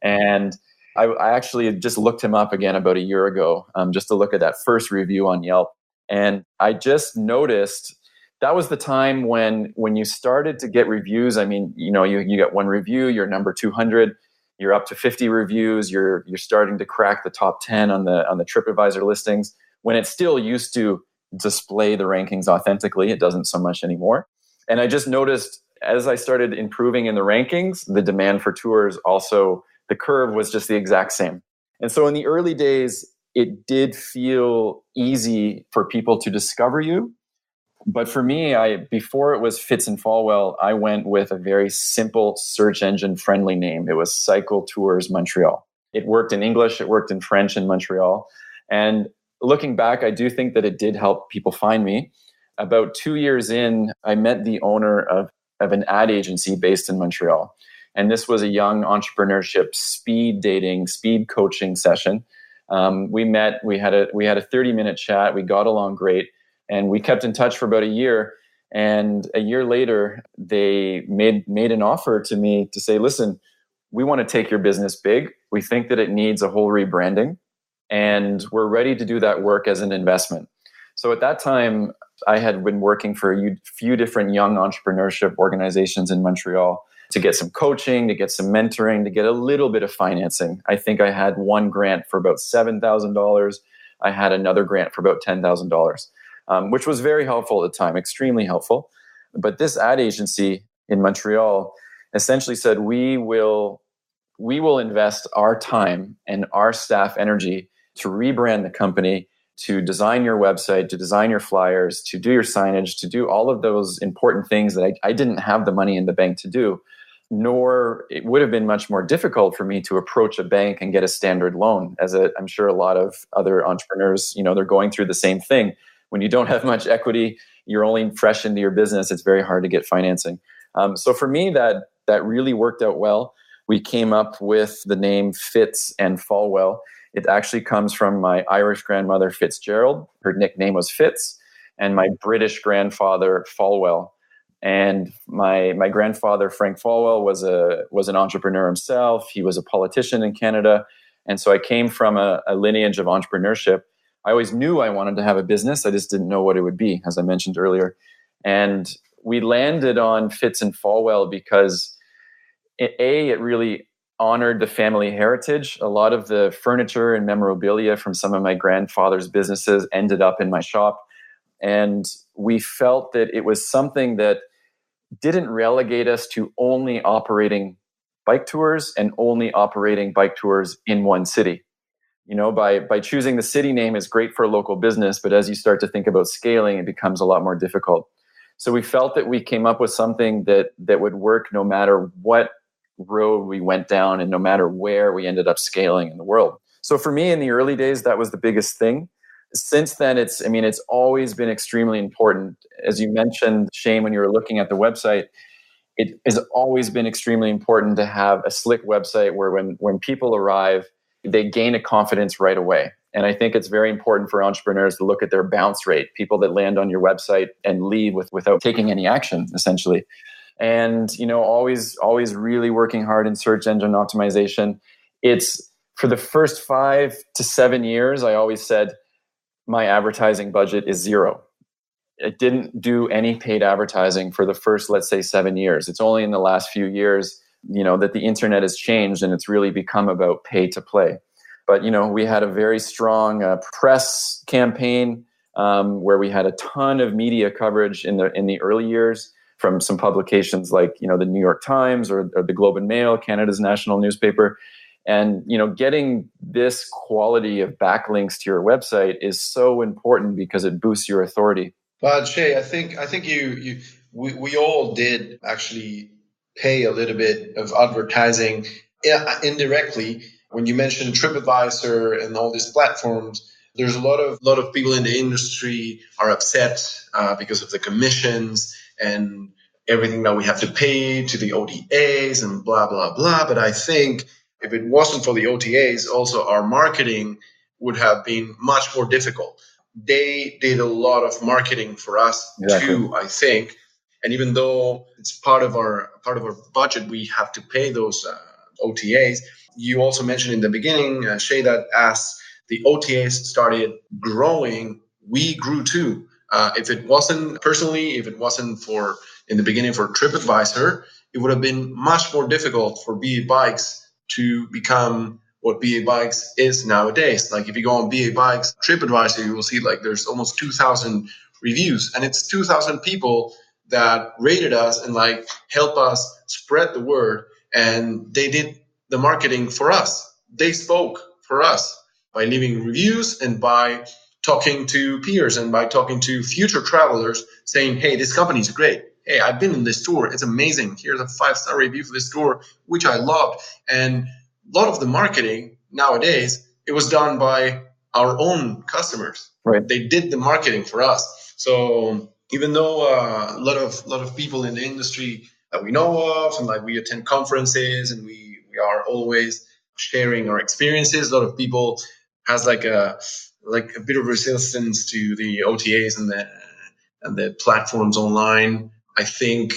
And I actually just looked him up again about a year ago, just to look at that first review on Yelp. And I just noticed that was the time when you started to get reviews. You get one review, you're number 200, you're up to 50 reviews, you're starting to crack the top 10 on the TripAdvisor listings, when it still used to display the rankings authentically. It doesn't so much anymore. And I just noticed, as I started improving in the rankings, the demand for tours also, the curve was just the exact same. And so in the early days, it did feel easy for people to discover you. But for me, before it was Fitz and Folwell, I went with a very simple search engine friendly name. It was Cycle Tours Montreal. It worked in English, it worked in French in Montreal. And looking back, I do think that it did help people find me. About 2 years in, I met the owner of an ad agency based in Montreal. And this was a young entrepreneurship speed dating, speed coaching session. We met, we had a 30-minute chat. We got along great. And we kept in touch for about a year. And a year later, they made an offer to me to say, listen, we want to take your business big. We think that it needs a whole rebranding. And we're ready to do that work as an investment. So at that time, I had been working for a few different young entrepreneurship organizations in Montreal to get some coaching, to get some mentoring, to get a little bit of financing. I think I had one grant for about $7,000. I had another grant for about $10,000, which was very helpful at the time, extremely helpful. But this ad agency in Montreal essentially said, we will invest our time and our staff energy to rebrand the company, to design your website, to design your flyers, to do your signage, to do all of those important things that I didn't have the money in the bank to do, nor it would have been much more difficult for me to approach a bank and get a standard loan. I'm sure a lot of other entrepreneurs, they're going through the same thing. When you don't have much equity, you're only fresh into your business, it's very hard to get financing. So for me, that really worked out well. We came up with the name Fitz and Folwell. It actually comes from my Irish grandmother, Fitzgerald. Her nickname was Fitz, and my British grandfather, Follwell. And my grandfather, Frank Follwell, was an entrepreneur himself. He was a politician in Canada. And so I came from a lineage of entrepreneurship. I always knew I wanted to have a business. I just didn't know what it would be, as I mentioned earlier. And we landed on Fitz and Folwell because it really honored the family heritage. A lot of the furniture and memorabilia from some of my grandfather's businesses ended up in my shop. And we felt that it was something that didn't relegate us to only operating bike tours and only operating bike tours in one city. By choosing the city name is great for a local business, but as you start to think about scaling, it becomes a lot more difficult. So we felt that we came up with something that would work no matter what road we went down and no matter where we ended up scaling in the world. So for me, in the early days, that was the biggest thing. Since then, it's always been extremely important. As you mentioned, Shane, when you were looking at the website, it has always been extremely important to have a slick website where when people arrive, they gain a confidence right away. And I think it's very important for entrepreneurs to look at their bounce rate, people that land on your website and leave without taking any action, essentially. And, always really working hard in search engine optimization. It's for the first 5 to 7 years, I always said my advertising budget is zero. It didn't do any paid advertising for the first, let's say, 7 years. It's only in the last few years, that the internet has changed and it's really become about pay to play. But, we had a very strong press campaign where we had a ton of media coverage in the early years, from some publications like, the New York Times or the Globe and Mail, Canada's national newspaper. And, getting this quality of backlinks to your website is so important because it boosts your authority. But Shea, I think we all did actually pay a little bit of advertising indirectly. When you mentioned TripAdvisor and all these platforms, there's a lot of people in the industry are upset because of the commissions and everything that we have to pay to the OTAs and blah, blah, blah. But I think if it wasn't for the OTAs, also our marketing would have been much more difficult. They did a lot of marketing for us too, I think. And even though it's part of our budget, we have to pay those OTAs. You also mentioned in the beginning, Shea, that as the OTAs started growing, we grew too. If it wasn't for in the beginning for TripAdvisor, it would have been much more difficult for BA Bikes to become what BA Bikes is nowadays. Like if you go on BA Bikes TripAdvisor, you will see like there's almost 2,000 reviews, and it's 2,000 people that rated us and like help us spread the word, and they did the marketing for us. They spoke for us by leaving reviews and by talking to peers and by talking to future travelers saying, hey, this company is great. Hey, I've been in this tour. It's amazing. Here's a 5-star review for this tour, which I loved. And a lot of the marketing nowadays, it was done by our own customers. Right. They did the marketing for us. So even though a lot of people in the industry that we know of, and like we attend conferences and we are always sharing our experiences, a lot of people has like a bit of resistance to the OTAs and the platforms online. I think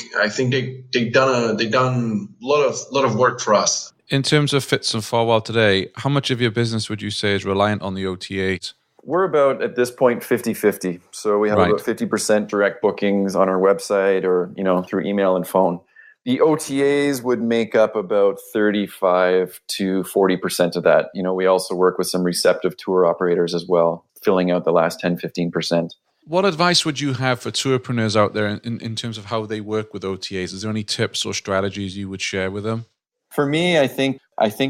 they've done a lot of work for us. In terms of Fitz and Folwell today, how much of your business would you say is reliant on the OTAs? We're about, at this point, 50-50. So we have about 50% direct bookings on our website or, through email and phone. The OTAs would make up about 35 to 40% of that. We also work with some receptive tour operators as well, filling out the last 10, 15%. What advice would you have for tourpreneurs out there in terms of how they work with OTAs? Is there any tips or strategies you would share with them? For me, I think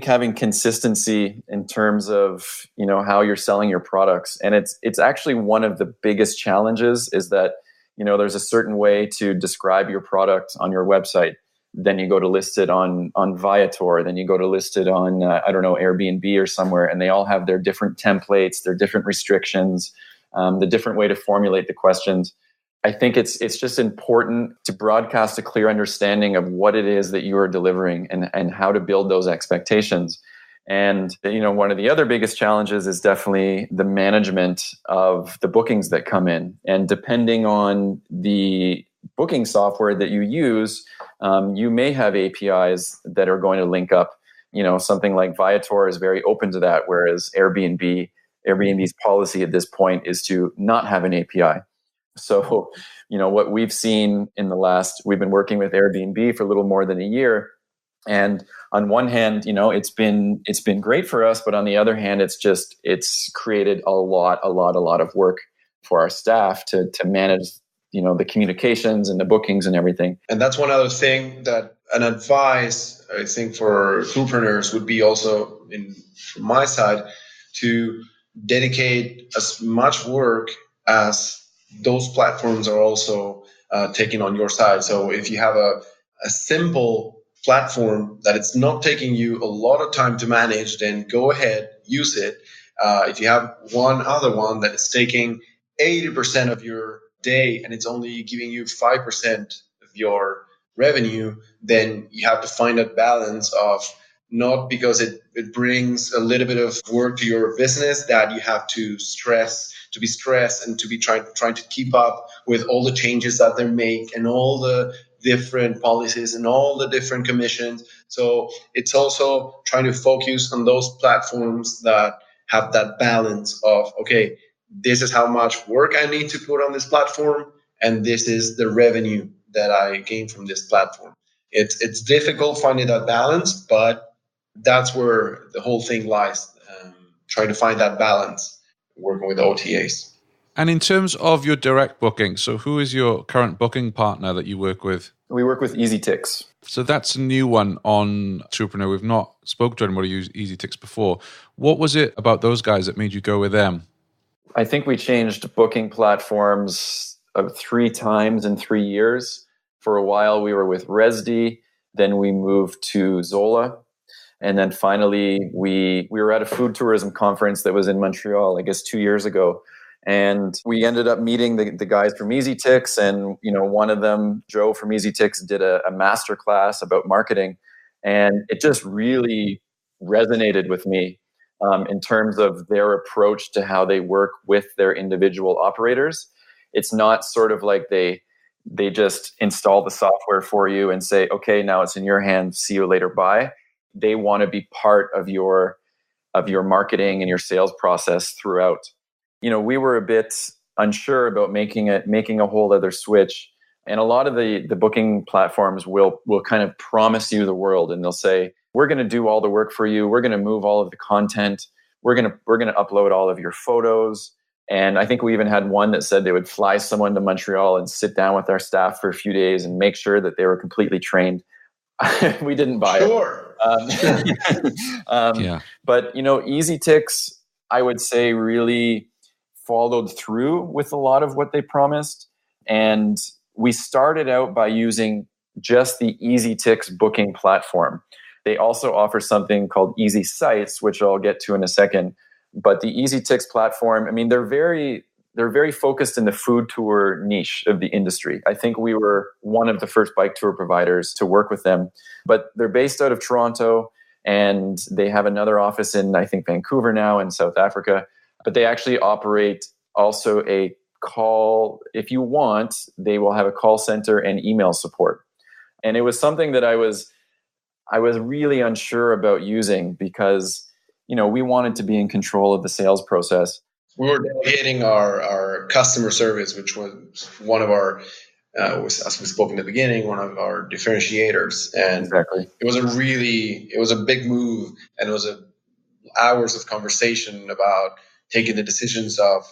having consistency in terms of, how you're selling your products. And it's actually one of the biggest challenges is that, there's a certain way to describe your product on your website. Then you go to list it on Viator. Then you go to list it on, Airbnb or somewhere. And they all have their different templates, their different restrictions, the different way to formulate the questions. I think it's just important to broadcast a clear understanding of what it is that you are delivering and how to build those expectations. And, one of the other biggest challenges is definitely the management of the bookings that come in. And depending on the booking software that you use, you may have APIs that are going to link up. Something like Viator is very open to that, whereas Airbnb's policy at this point is to not have an API. So, what we've seen we've been working with Airbnb for a little more than a year. And on one hand, it's been great for us, but on the other hand, it's created a lot of work for our staff to manage, the communications and the bookings and everything. And that's one other thing that an advice, I think, for tourpreneurs would be also from my side to dedicate as much work as those platforms are also taking on your side. So if you have a simple platform that it's not taking you a lot of time to manage, then go ahead, use it. If you have one other one that is taking 80% of your day and it's only giving you 5% of your revenue, then you have to find that balance of not because it brings a little bit of work to your business that you have to be stressed and to be trying to keep up with all the changes that they make and all the different policies and all the different commissions. So it's also trying to focus on those platforms that have that balance of, okay, this is how much work I need to put on this platform, and this is the revenue that I gain from this platform. It's difficult finding that balance, but that's where the whole thing lies, trying to find that balance, working with OTAs. And in terms of your direct booking, so who is your current booking partner that you work with? We work with EasyTix. So that's a new one on Tourpreneur. We've not spoken to anybody who used EasyTix before. What was it about those guys that made you go with them? I think we changed booking platforms 3 times in 3 years. For a while, we were with Resdy. Then we moved to Zola. And then finally, we were at a food tourism conference that was in Montreal, I guess 2 years ago. And we ended up meeting the guys from EasyTix. And, one of them, Joe from EasyTix, did a master class about marketing. And it just really resonated with me in terms of their approach to how they work with their individual operators. It's not sort of like they just install the software for you and say, okay, now it's in your hands, see you later, bye. They want to be part of your marketing and your sales process throughout. We were a bit unsure about making a whole other switch. And a lot of the booking platforms will kind of promise you the world, and they'll say, we're going to do all the work for you. We're going to move all of the content. We're going to upload all of your photos. And I think we even had one that said they would fly someone to Montreal and sit down with our staff for a few days and make sure that they were completely trained. We didn't buy it. Yeah. But, EasyTix, I would say, really followed through with a lot of what they promised. And we started out by using just the EasyTix booking platform. They also offer something called Easy Sites, which I'll get to in a second. But the EasyTix platform, I mean, they're very focused in the food tour niche of the industry. I think we were one of the first bike tour providers to work with them. But they're based out of Toronto, and they have another office in, I think, Vancouver now in South Africa. But they actually operate also a call. If you want, they will have a call center and email support. And it was something that I was really unsure about using because, we wanted to be in control of the sales process. We were delegating our customer service, which was one of our, as we spoke in the beginning, one of our differentiators. And exactly. It was a big move, and it was hours of conversation about taking the decisions of,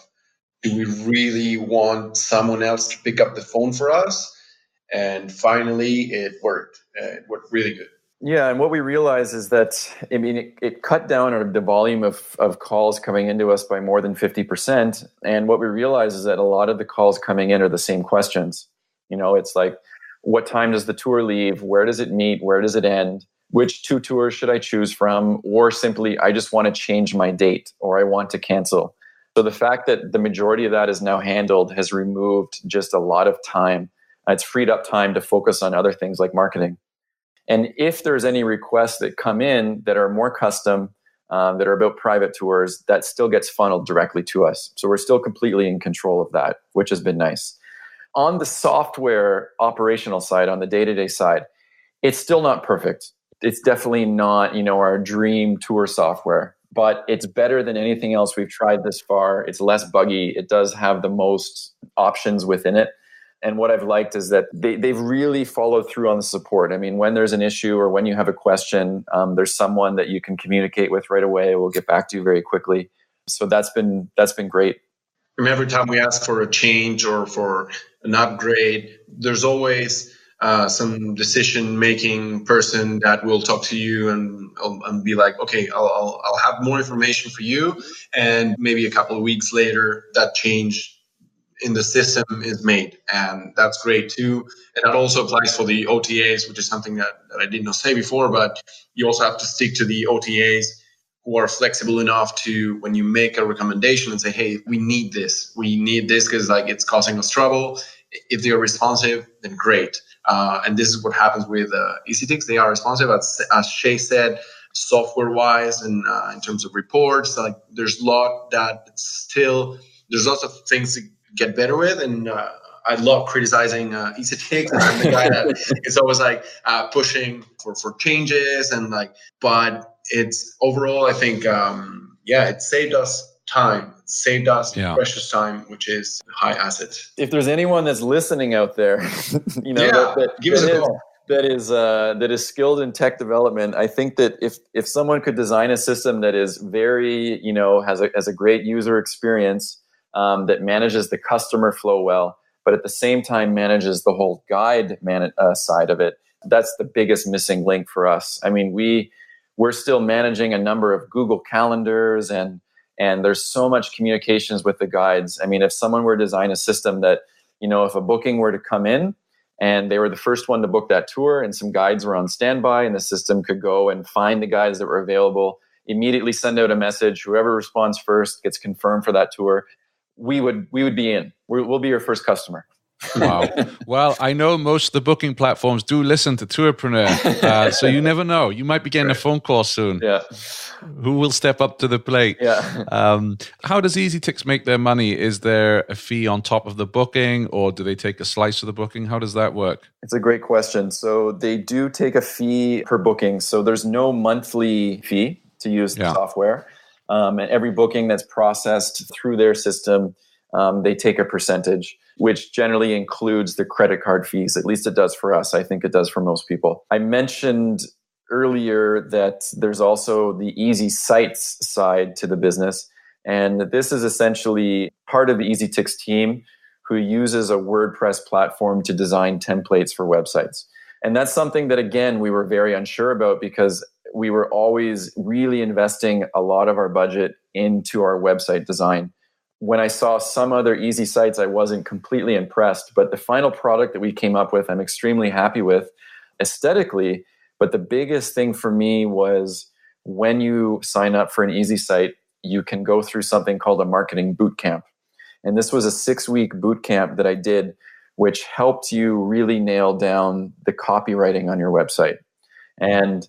do we really want someone else to pick up the phone for us? And finally, it worked. It worked really good. Yeah, and what we realized is that, it cut down the volume of calls coming into us by more than 50%. And what we realized is that a lot of the calls coming in are the same questions. It's like, what time does the tour leave? Where does it meet? Where does it end? Which 2 tours should I choose from? Or simply, I just want to change my date, or I want to cancel. So the fact that the majority of that is now handled has removed just a lot of time. It's freed up time to focus on other things like marketing. And if there's any requests that come in that are more custom, that are about private tours, that still gets funneled directly to us. So we're still completely in control of that, which has been nice. On the software operational side, on the day-to-day side, it's still not perfect. It's definitely not, our dream tour software, but it's better than anything else we've tried this far. It's less buggy. It does have the most options within it. And what I've liked is that they've really followed through on the support. I mean, when there's an issue or when you have a question, there's someone that you can communicate with right away. We'll get back to you very quickly. So that's been great. I mean, every time we ask for a change or for an upgrade, there's always some decision-making person that will talk to you and be like, okay, I'll have more information for you. And maybe a couple of weeks later, that change in the system is made, and that's great too. And that also applies for the OTAs, which is something that I did not say before, but you also have to stick to the OTAs who are flexible enough to, when you make a recommendation and say, hey, we need this because it's causing us trouble. If they are responsive, then great. And this is what happens with EasyTix. They are responsive, as Shea said, software-wise and in terms of reports. There's lots of things to get better with, and I love criticizing EasyTix. I'm the guy that is always pushing for changes but it's overall, I think, it saved us time. It saved us precious time, which is a high asset. If there's anyone that's listening out there, give us a call. That is skilled in tech development, I think that if someone could design a system that is very, has a great user experience, that manages the customer flow well, but at the same time manages the whole guide side of it, that's the biggest missing link for us. I mean, we're still managing a number of Google calendars, and there's so much communications with the guides. I mean, if someone were to design a system that, if a booking were to come in and they were the first one to book that tour and some guides were on standby, and the system could go and find the guides that were available, immediately send out a message, whoever responds first gets confirmed for that tour, we would be in. We'll be your first customer. Wow. Well, I know most of the booking platforms do listen to Tourpreneur, so you never know. You might be getting a phone call soon. Yeah. Who will step up to the plate? Yeah. How does EasyTix make their money? Is there a fee on top of the booking, or do they take a slice of the booking? How does that work? It's a great question. So they do take a fee per booking. So there's no monthly fee to use the software. And every booking that's processed through their system, they take a percentage, which generally includes the credit card fees. At least it does for us. I think it does for most people. I mentioned earlier that there's also the Easy Sites side to the business. And this is essentially part of the EasyTix team who uses a WordPress platform to design templates for websites. And that's something that, again, we were very unsure about because we were always really investing a lot of our budget into our website design. when I saw some other easy sites, I wasn't completely impressed. But the final product that we came up with, I'm extremely happy with aesthetically. But the biggest thing for me was when you sign up for an easy site, you can go through something called a marketing boot camp. And this was a 6-week boot camp that I did, which helped you really nail down the copywriting on your website. And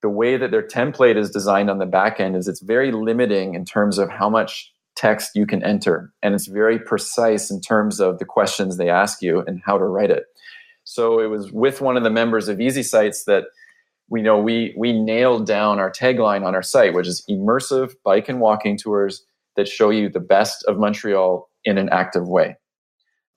the way that their template is designed on the back end is it's very limiting in terms of how much text you can enter. And it's very precise in terms of the questions they ask you and how to write it. So it was with one of the members of Easy Sites that we nailed down our tagline on our site, which is immersive bike and walking tours that show you the best of Montreal in an active way.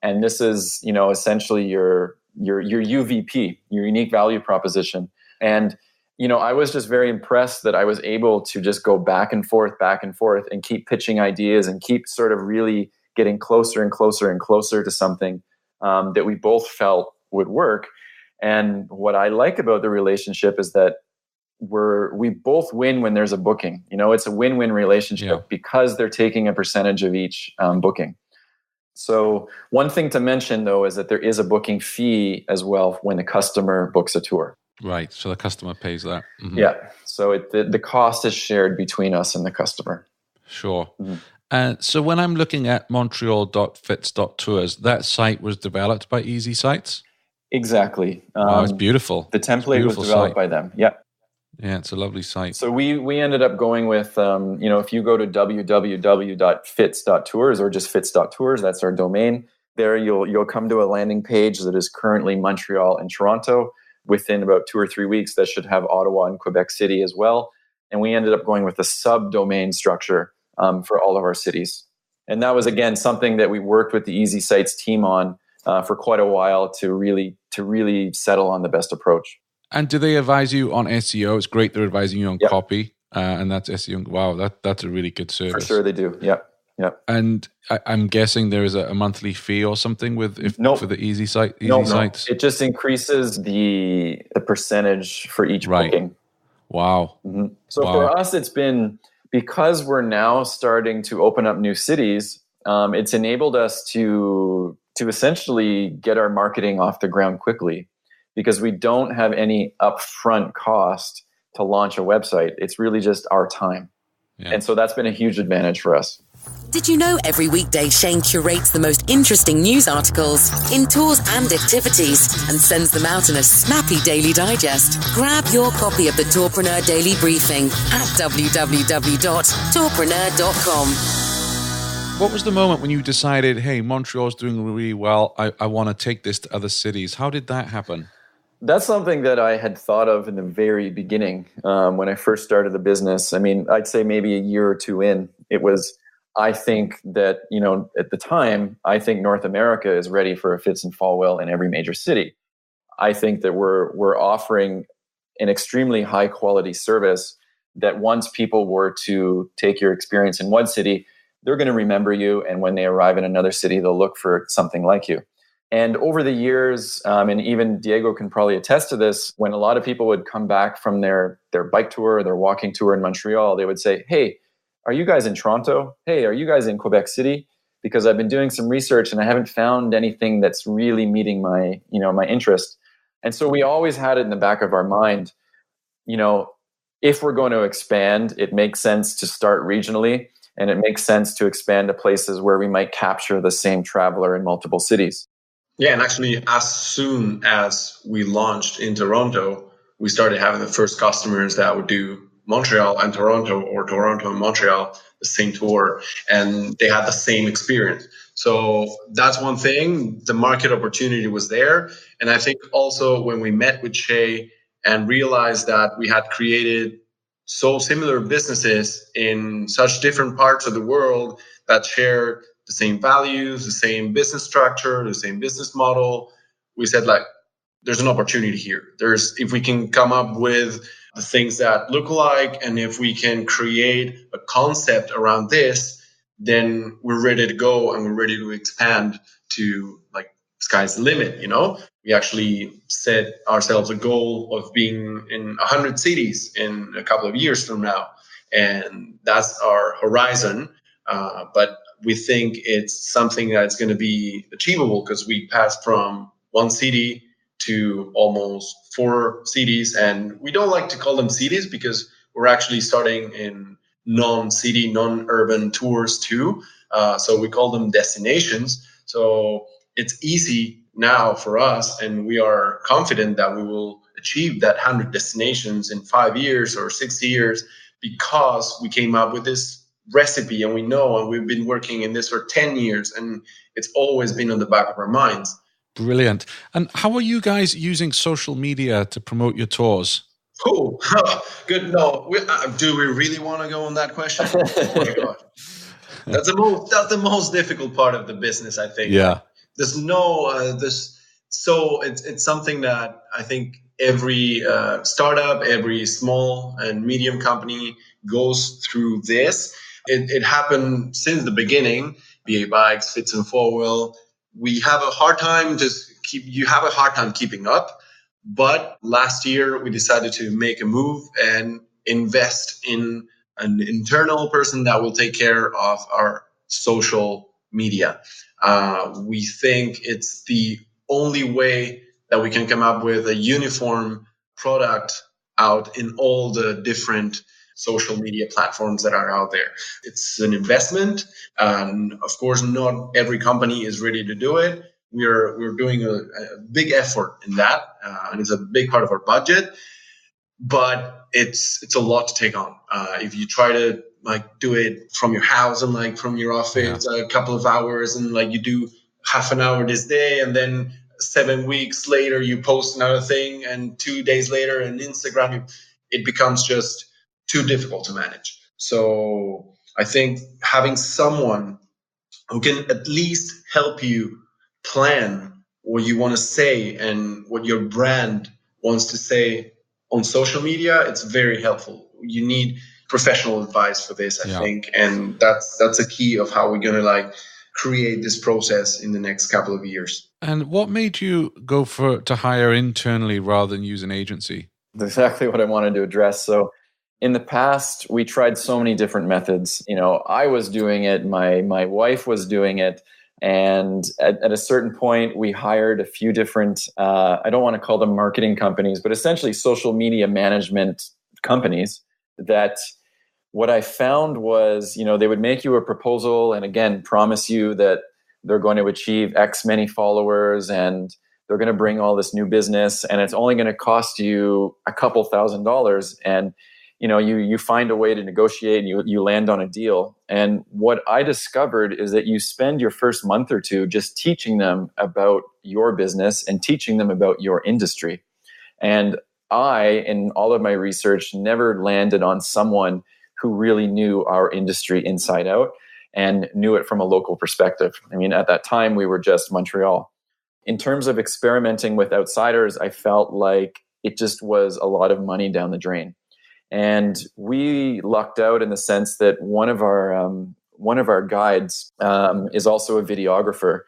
And this is, essentially your UVP, your unique value proposition. And I was just very impressed that I was able to just go back and forth and keep pitching ideas and keep sort of really getting closer and closer and closer to something that we both felt would work. And what I like about the relationship is that we both win when there's a booking. It's a win-win relationship because they're taking a percentage of each booking. So one thing to mention, though, is that there is a booking fee as well when the customer books a tour. Right. So the customer pays that. Mm-hmm. Yeah. So the cost is shared between us and the customer. Sure. Mm-hmm. So when I'm looking at montreal.fitz.tours, that site was developed by Easy Sites? Exactly. It's beautiful. The template was developed by them. Yeah. Yeah, it's a lovely site. So we ended up going with, if you go to www.fitz.tours or just fitz.tours, that's our domain. There you'll come to a landing page that is currently Montreal and Toronto. Within about 2 or 3 weeks, that should have Ottawa and Quebec City as well. And we ended up going with a subdomain structure for all of our cities. And that was, again, something that we worked with the Easy Sites team on for quite a while to really settle on the best approach. And do they advise you on SEO? It's great they're advising you on copy, and that's SEO. Wow, that's a really good service. For sure they do, Yep. And I'm guessing there is a monthly fee or something for the Easy Sites? No. It just increases the percentage for each booking. Wow. Mm-hmm. So for us, it's been, because we're now starting to open up new cities, it's enabled us to essentially get our marketing off the ground quickly, because we don't have any upfront cost to launch a website. It's really just our time. Yeah. And so that's been a huge advantage for us. Did you know every weekday Shane curates the most interesting news articles in tours and activities and sends them out in a snappy daily digest? Grab your copy of the Tourpreneur Daily Briefing at www.tourpreneur.com. What was the moment when you decided, hey, Montreal's doing really well, I want to take this to other cities? How did that happen? That's something that I had thought of in the very beginning when I first started the business. I mean, I'd say maybe a year or two in. It was, I think that, at the time, I think North America is ready for a Fitz and Folwell in every major city. I think that we're offering an extremely high quality service that once people were to take your experience in one city, they're going to remember you. And when they arrive in another city, they'll look for something like you. And over the years, and even Diego can probably attest to this, when a lot of people would come back from their bike tour or their walking tour in Montreal, they would say, hey, are you guys in Toronto? Hey, are you guys in Quebec City? Because I've been doing some research and I haven't found anything that's really meeting my interest. And so we always had it in the back of our mind, if we're going to expand, it makes sense to start regionally, and it makes sense to expand to places where we might capture the same traveler in multiple cities. Yeah, and actually, as soon as we launched in Toronto, we started having the first customers that would do Montreal and Toronto, or Toronto and Montreal, the same tour, and they had the same experience. So that's one thing. The market opportunity was there. And I think also when we met with Shea and realized that we had created so similar businesses in such different parts of the world that share the same values, the same business structure, the same business model, we said, there's an opportunity here. If we can come up with the things that look alike, and if we can create a concept around this, then we're ready to go and we're ready to expand to sky's the limit, We actually set ourselves a goal of being in 100 cities in a couple of years from now. And that's our horizon. But we think it's something that's going to be achievable because we passed from one city to almost 4 cities. And we don't like to call them cities because we're actually starting in non-city, non-urban tours too. So we call them destinations. So it's easy now for us, and we are confident that we will achieve that 100 destinations in 5 years or 6 years because we came up with this recipe, and we know, and we've been working in this for 10 years, and it's always been on the back of our minds. Brilliant. And how are you guys using social media to promote your tours? Oh, good. No, do we really want to go on that question? Oh my God. That's the most difficult part of the business, I think. Yeah. There's no, so it's something that I think every startup, every small and medium company goes through this. It happened since the beginning. BA Bikes, Fitz and Folwell. You have a hard time keeping up. But last year we decided to make a move and invest in an internal person that will take care of our social media. We think it's the only way that we can come up with a uniform product out in all the different social media platforms that are out there. It's an investment, and of course, not every company is ready to do it. We're doing a big effort in that, and it's a big part of our budget. But it's a lot to take on. If you try to do it from your house and from your office, a couple of hours, and you do half an hour this day, and then 7 weeks later you post another thing, and 2 days later on Instagram, it becomes just too difficult to manage. So I think having someone who can at least help you plan what you want to say and what your brand wants to say on social media, it's very helpful. You need professional advice for this, I think. And that's a key of how we're going to create this process in the next couple of years. And what made you go to hire internally rather than use an agency? That's exactly what I wanted to address. So in the past, we tried so many different methods. I was doing it, my wife was doing it. And at a certain point, we hired a few different, I don't want to call them marketing companies, but essentially social media management companies that what I found was, they would make you a proposal and again, promise you that they're going to achieve X many followers and they're going to bring all this new business and it's only going to cost you a couple $1,000s. And you find a way to negotiate and you land on a deal. And what I discovered is that you spend your first month or two just teaching them about your business and teaching them about your industry. And I, in all of my research, never landed on someone who really knew our industry inside out and knew it from a local perspective. I mean, at that time, we were just Montreal. In terms of experimenting with outsiders, I felt like it just was a lot of money down the drain. And we lucked out in the sense that one of our guides is also a videographer,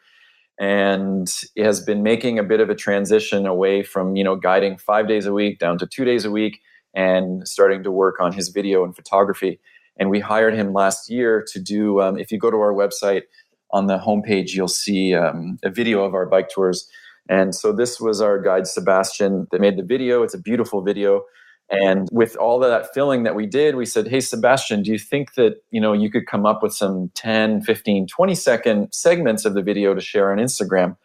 and has been making a bit of a transition away from guiding 5 days a week down to 2 days a week, and starting to work on his video and photography. And we hired him last year to do. If you go to our website, on the homepage, you'll see a video of our bike tours. And so this was our guide Sebastian that made the video. It's a beautiful video. And with all of that filling that we did, we said, hey, Sebastian, do you think that, you could come up with some 10, 15, 20-second segments of the video to share on Instagram?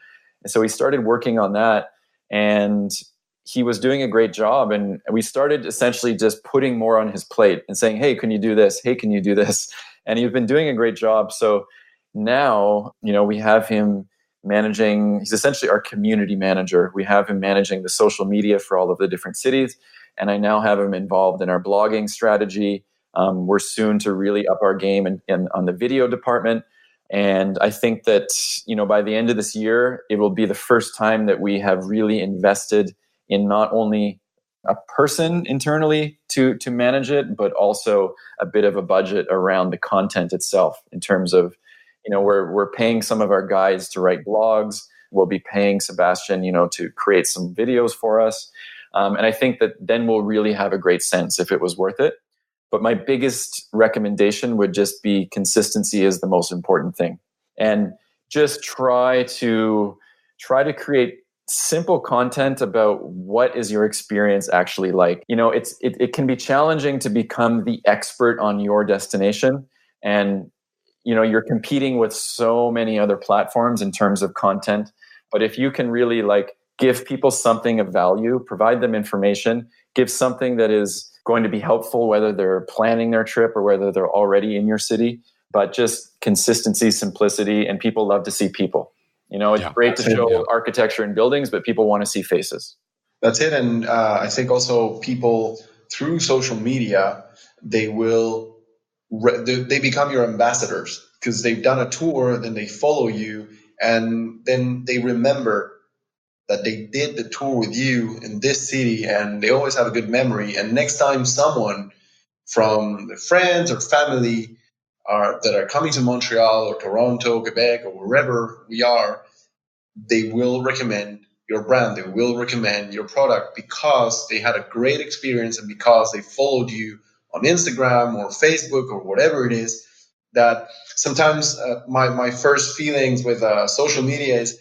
And so we started working on that, and he was doing a great job. And we started essentially just putting more on his plate and saying, hey, can you do this? Hey, can you do this? And he's been doing a great job. So now, we have him managing, he's essentially our community manager. We have him managing the social media for all of the different cities. And I now have him involved in our blogging strategy. We're soon to really up our game on the video department. And I think that, by the end of this year, it will be the first time that we have really invested in not only a person internally to manage it, but also a bit of a budget around the content itself in terms of, we're paying some of our guides to write blogs. We'll be paying Sebastian, to create some videos for us. And I think that then we'll really have a great sense if it was worth it. But my biggest recommendation would just be consistency is the most important thing. And just try to create simple content about what is your experience actually like. It can be challenging to become the expert on your destination. And, you're competing with so many other platforms in terms of content. But if you can really give people something of value, provide them information, give something that is going to be helpful, whether they're planning their trip or whether they're already in your city, but just consistency, simplicity, and people love to see people. It's great to show architecture and buildings, but people want to see faces. That's it. And I think also people through social media, they become your ambassadors because they've done a tour, then they follow you, and then they remember that they did the tour with you in this city, and they always have a good memory. And next time someone from their friends or family that are coming to Montreal or Toronto, Quebec, or wherever we are, they will recommend your brand. They will recommend your product because they had a great experience and because they followed you on Instagram or Facebook or whatever it is. That sometimes my first feelings with social media is,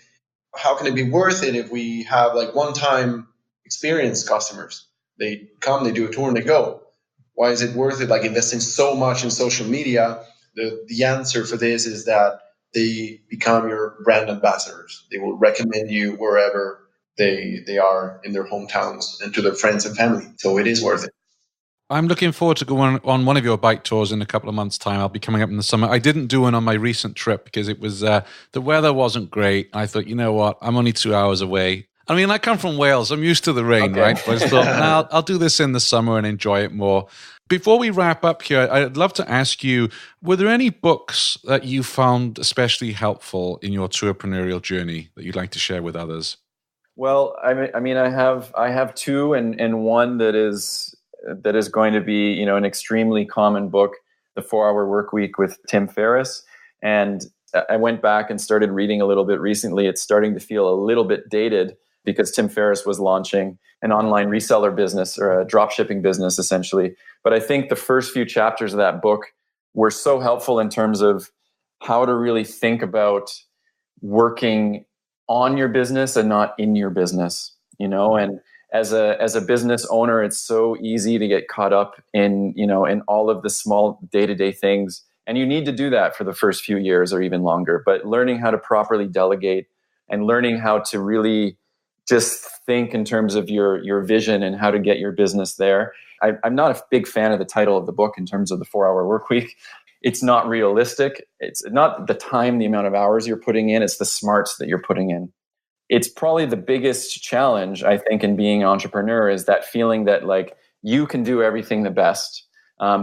how can it be worth it if we have one-time experienced customers? They come, they do a tour, and they go. Why is it worth it? Investing so much in social media? The answer for this is that they become your brand ambassadors. They will recommend you wherever they are in their hometowns and to their friends and family. So it is worth it. I'm looking forward to going on one of your bike tours in a couple of months' time. I'll be coming up in the summer. I didn't do one on my recent trip because it was the weather wasn't great. I thought, you know what? I'm only 2 hours away. I mean, I come from Wales. I'm used to the rain, right? But I just thought, I'll do this in the summer and enjoy it more. Before we wrap up here, I'd love to ask you, were there any books that you found especially helpful in your tourpreneurial journey that you'd like to share with others? Well, I mean, I have two, and one that is going to be, an extremely common book, The 4-Hour Workweek with Tim Ferriss. And I went back and started reading a little bit recently. It's starting to feel a little bit dated because Tim Ferriss was launching an online reseller business or a drop shipping business, essentially. But I think the first few chapters of that book were so helpful in terms of how to really think about working on your business and not in your business, and as a business owner, it's so easy to get caught up in all of the small day-to-day things. And you need to do that for the first few years or even longer. But learning how to properly delegate and learning how to really just think in terms of your vision and how to get your business there. I'm not a big fan of the title of the book in terms of the 4-Hour Workweek. It's not realistic. It's not the time, the amount of hours you're putting in. It's the smarts that you're putting in. It's probably the biggest challenge, I think, in being an entrepreneur is that feeling that you can do everything the best.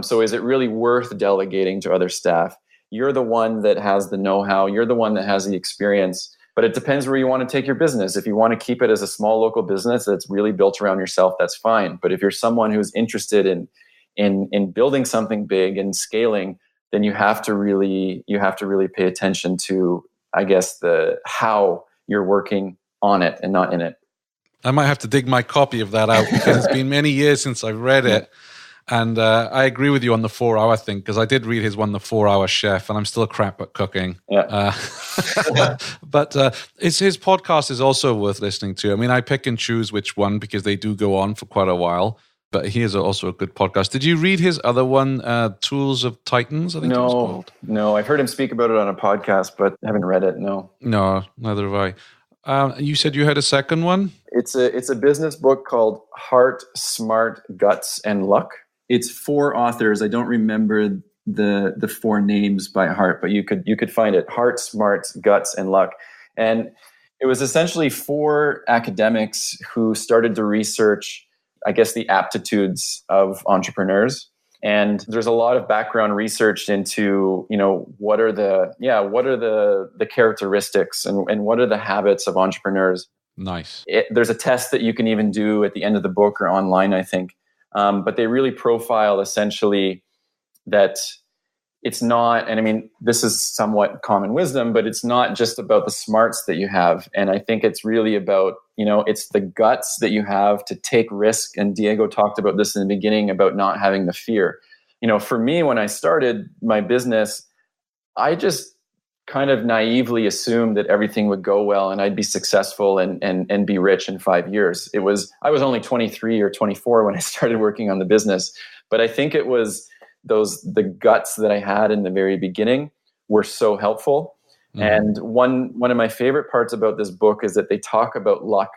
So is it really worth delegating to other staff? You're the one that has the know-how. You're the one that has the experience. But it depends where you want to take your business. If you want to keep it as a small local business that's really built around yourself, that's fine. But if you're someone who's interested in building something big and scaling, then you have to really pay attention to, I guess, the how you're working on it and not in it. I might have to dig my copy of that out because it's been many years since I've read it. And I agree with you on the 4-hour thing because I did read his one, The 4-Hour Chef, and I'm still crap at cooking. Yeah. But his podcast is also worth listening to. I mean, I pick and choose which one because they do go on for quite a while. But he is also a good podcast. Did you read his other one, Tools of Titans? I think it was called. No, I've heard him speak about it on a podcast, but I haven't read it. No, neither have I. You said you had a second one? It's a business book called Heart, Smart, Guts, and Luck. It's 4 authors. I don't remember the 4 names by heart, but you could find it. Heart, Smart, Guts, and Luck. And it was essentially 4 academics who started to research, I guess, the aptitudes of entrepreneurs. And there's a lot of background research into, what are the characteristics and what are the habits of entrepreneurs. Nice. There's a test that you can even do at the end of the book or online, I think. But they really profile essentially that it's not, and I mean, this is somewhat common wisdom, but it's not just about the smarts that you have. And I think it's really about, it's the guts that you have to take risk. And Diego talked about this in the beginning about not having the fear. for me, when I started my business, I just kind of naively assumed that everything would go well and I'd be successful and be rich in 5 years. I was only 23 or 24 when I started working on the business, but I think it was the guts that I had in the very beginning were so helpful. And one of my favorite parts about this book is that they talk about luck,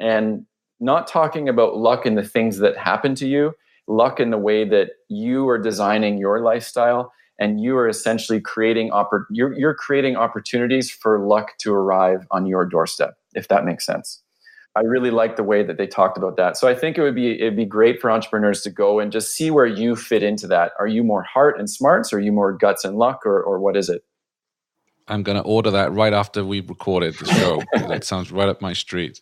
and not talking about luck in the things that happen to you, luck in the way that you are designing your lifestyle, and you are essentially creating you're creating opportunities for luck to arrive on your doorstep, if that makes sense. I really like the way that they talked about that. So I think it'd be great for entrepreneurs to go and just see where you fit into that. Are you more heart and smarts, or are you more guts and luck, or what is it? I'm going to order that right after we've recorded the show. That sounds right up my street.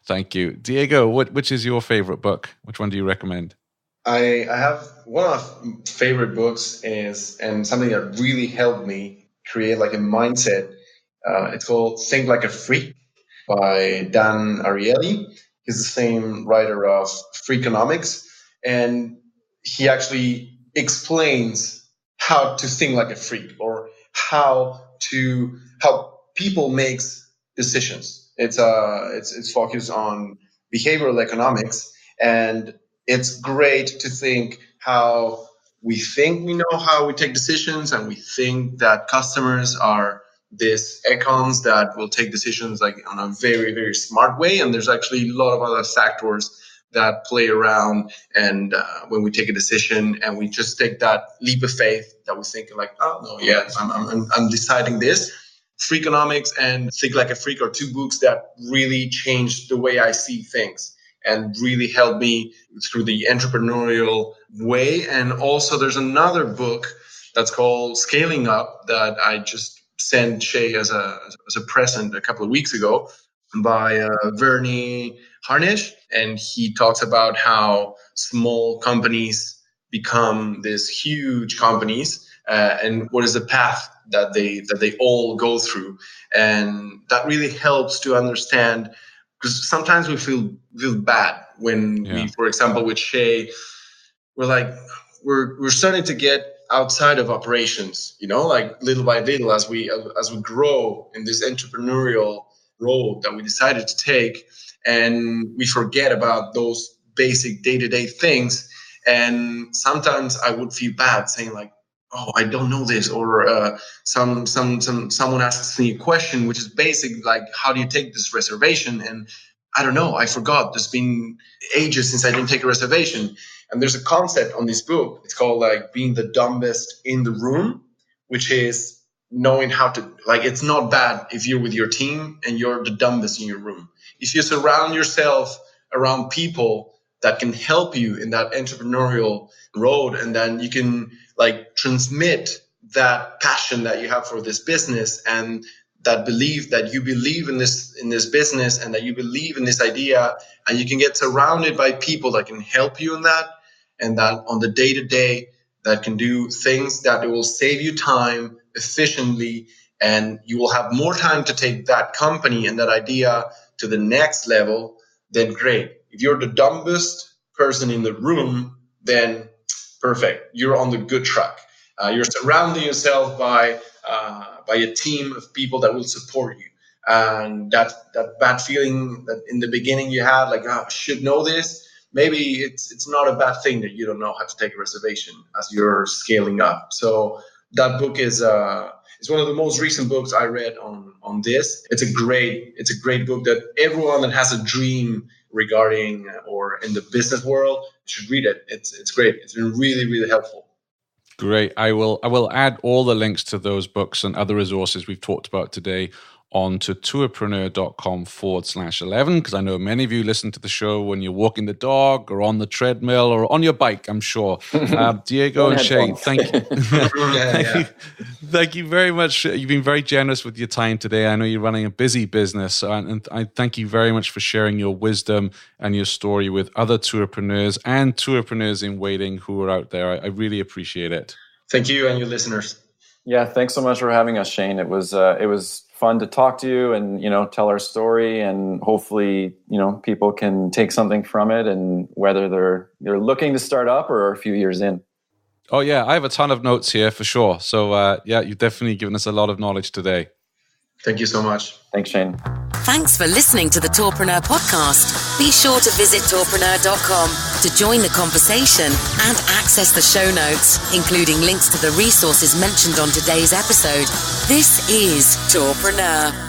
Thank you. Diego, which is your favorite book? Which one do you recommend? I have one of my favorite books and something that really helped me create like a mindset. It's called Think Like a Freak by Dan Ariely. He's the same writer of Freakonomics, and he actually explains how to think like a freak, or how people makes decisions. It's focused on behavioral economics, and it's great to think how we think we know how we take decisions, and we think that customers are these icons that will take decisions like on a very, very smart way. And there's actually a lot of other factors that play around. And when we take a decision and we just take that leap of faith that we think like, oh no, yeah, I'm deciding this. Freakonomics and Think Like a Freak are two books that really changed the way I see things and really helped me through the entrepreneurial way. And also there's another book that's called Scaling Up that I just sent Shea as a present a couple of weeks ago by Verney Harnish. And he talks about how small companies become these huge companies, and what is the path that they all go through. And that really helps to understand, because sometimes we feel bad when we, for example, with Shea, we're starting to get outside of operations, like little by little as we grow in this entrepreneurial road that we decided to take, and we forget about those basic day-to-day things. And sometimes I would feel bad saying like, oh, I don't know this, or someone asks me a question which is basic, like how do you take this reservation, and I don't know, I forgot. There's been ages since I didn't take a reservation. And there's a concept on this book. It's called like being the dumbest in the room, which is knowing how to, like, it's not bad if you're with your team and you're the dumbest in your room. If you surround yourself around people that can help you in that entrepreneurial road, and then you can like transmit that passion that you have for this business, and that belief that you believe in this business, and that you believe in this idea, and you can get surrounded by people that can help you in that, and that on the day-to-day that can do things that it will save you time efficiently, and you will have more time to take that company and that idea to the next level, then great. If you're the dumbest person in the room, then perfect. You're on the good track. You're surrounding yourself by a team of people that will support you. And that bad feeling that in the beginning you had, like, oh, I should know this, maybe it's not a bad thing that you don't know how to take a reservation as you're scaling up. So that book is one of the most recent books I read on this. It's a great book that everyone that has a dream regarding or in the business world should read it. It's great. It's been really, really helpful. Great. I will add all the links to those books and other resources we've talked about today onto tourpreneur.com/11, because I know many of you listen to the show when you're walking the dog or on the treadmill or on your bike, I'm sure. Diego and Shea, thank you. Thank you very much. You've been very generous with your time today. I know you're running a busy business, and I thank you very much for sharing your wisdom and your story with other tourpreneurs and tourpreneurs in waiting who are out there. I really appreciate it. Thank you and your listeners. Yeah, thanks so much for having us, Shane. It was fun to talk to you and, tell our story, and hopefully, people can take something from it, and whether they're looking to start up or a few years in. Oh, yeah, I have a ton of notes here for sure. So, yeah, you've definitely given us a lot of knowledge today. Thank you so much. Thanks, Shane. Thanks for listening to the Tourpreneur podcast. Be sure to visit tourpreneur.com to join the conversation and access the show notes, including links to the resources mentioned on today's episode. This is Tourpreneur.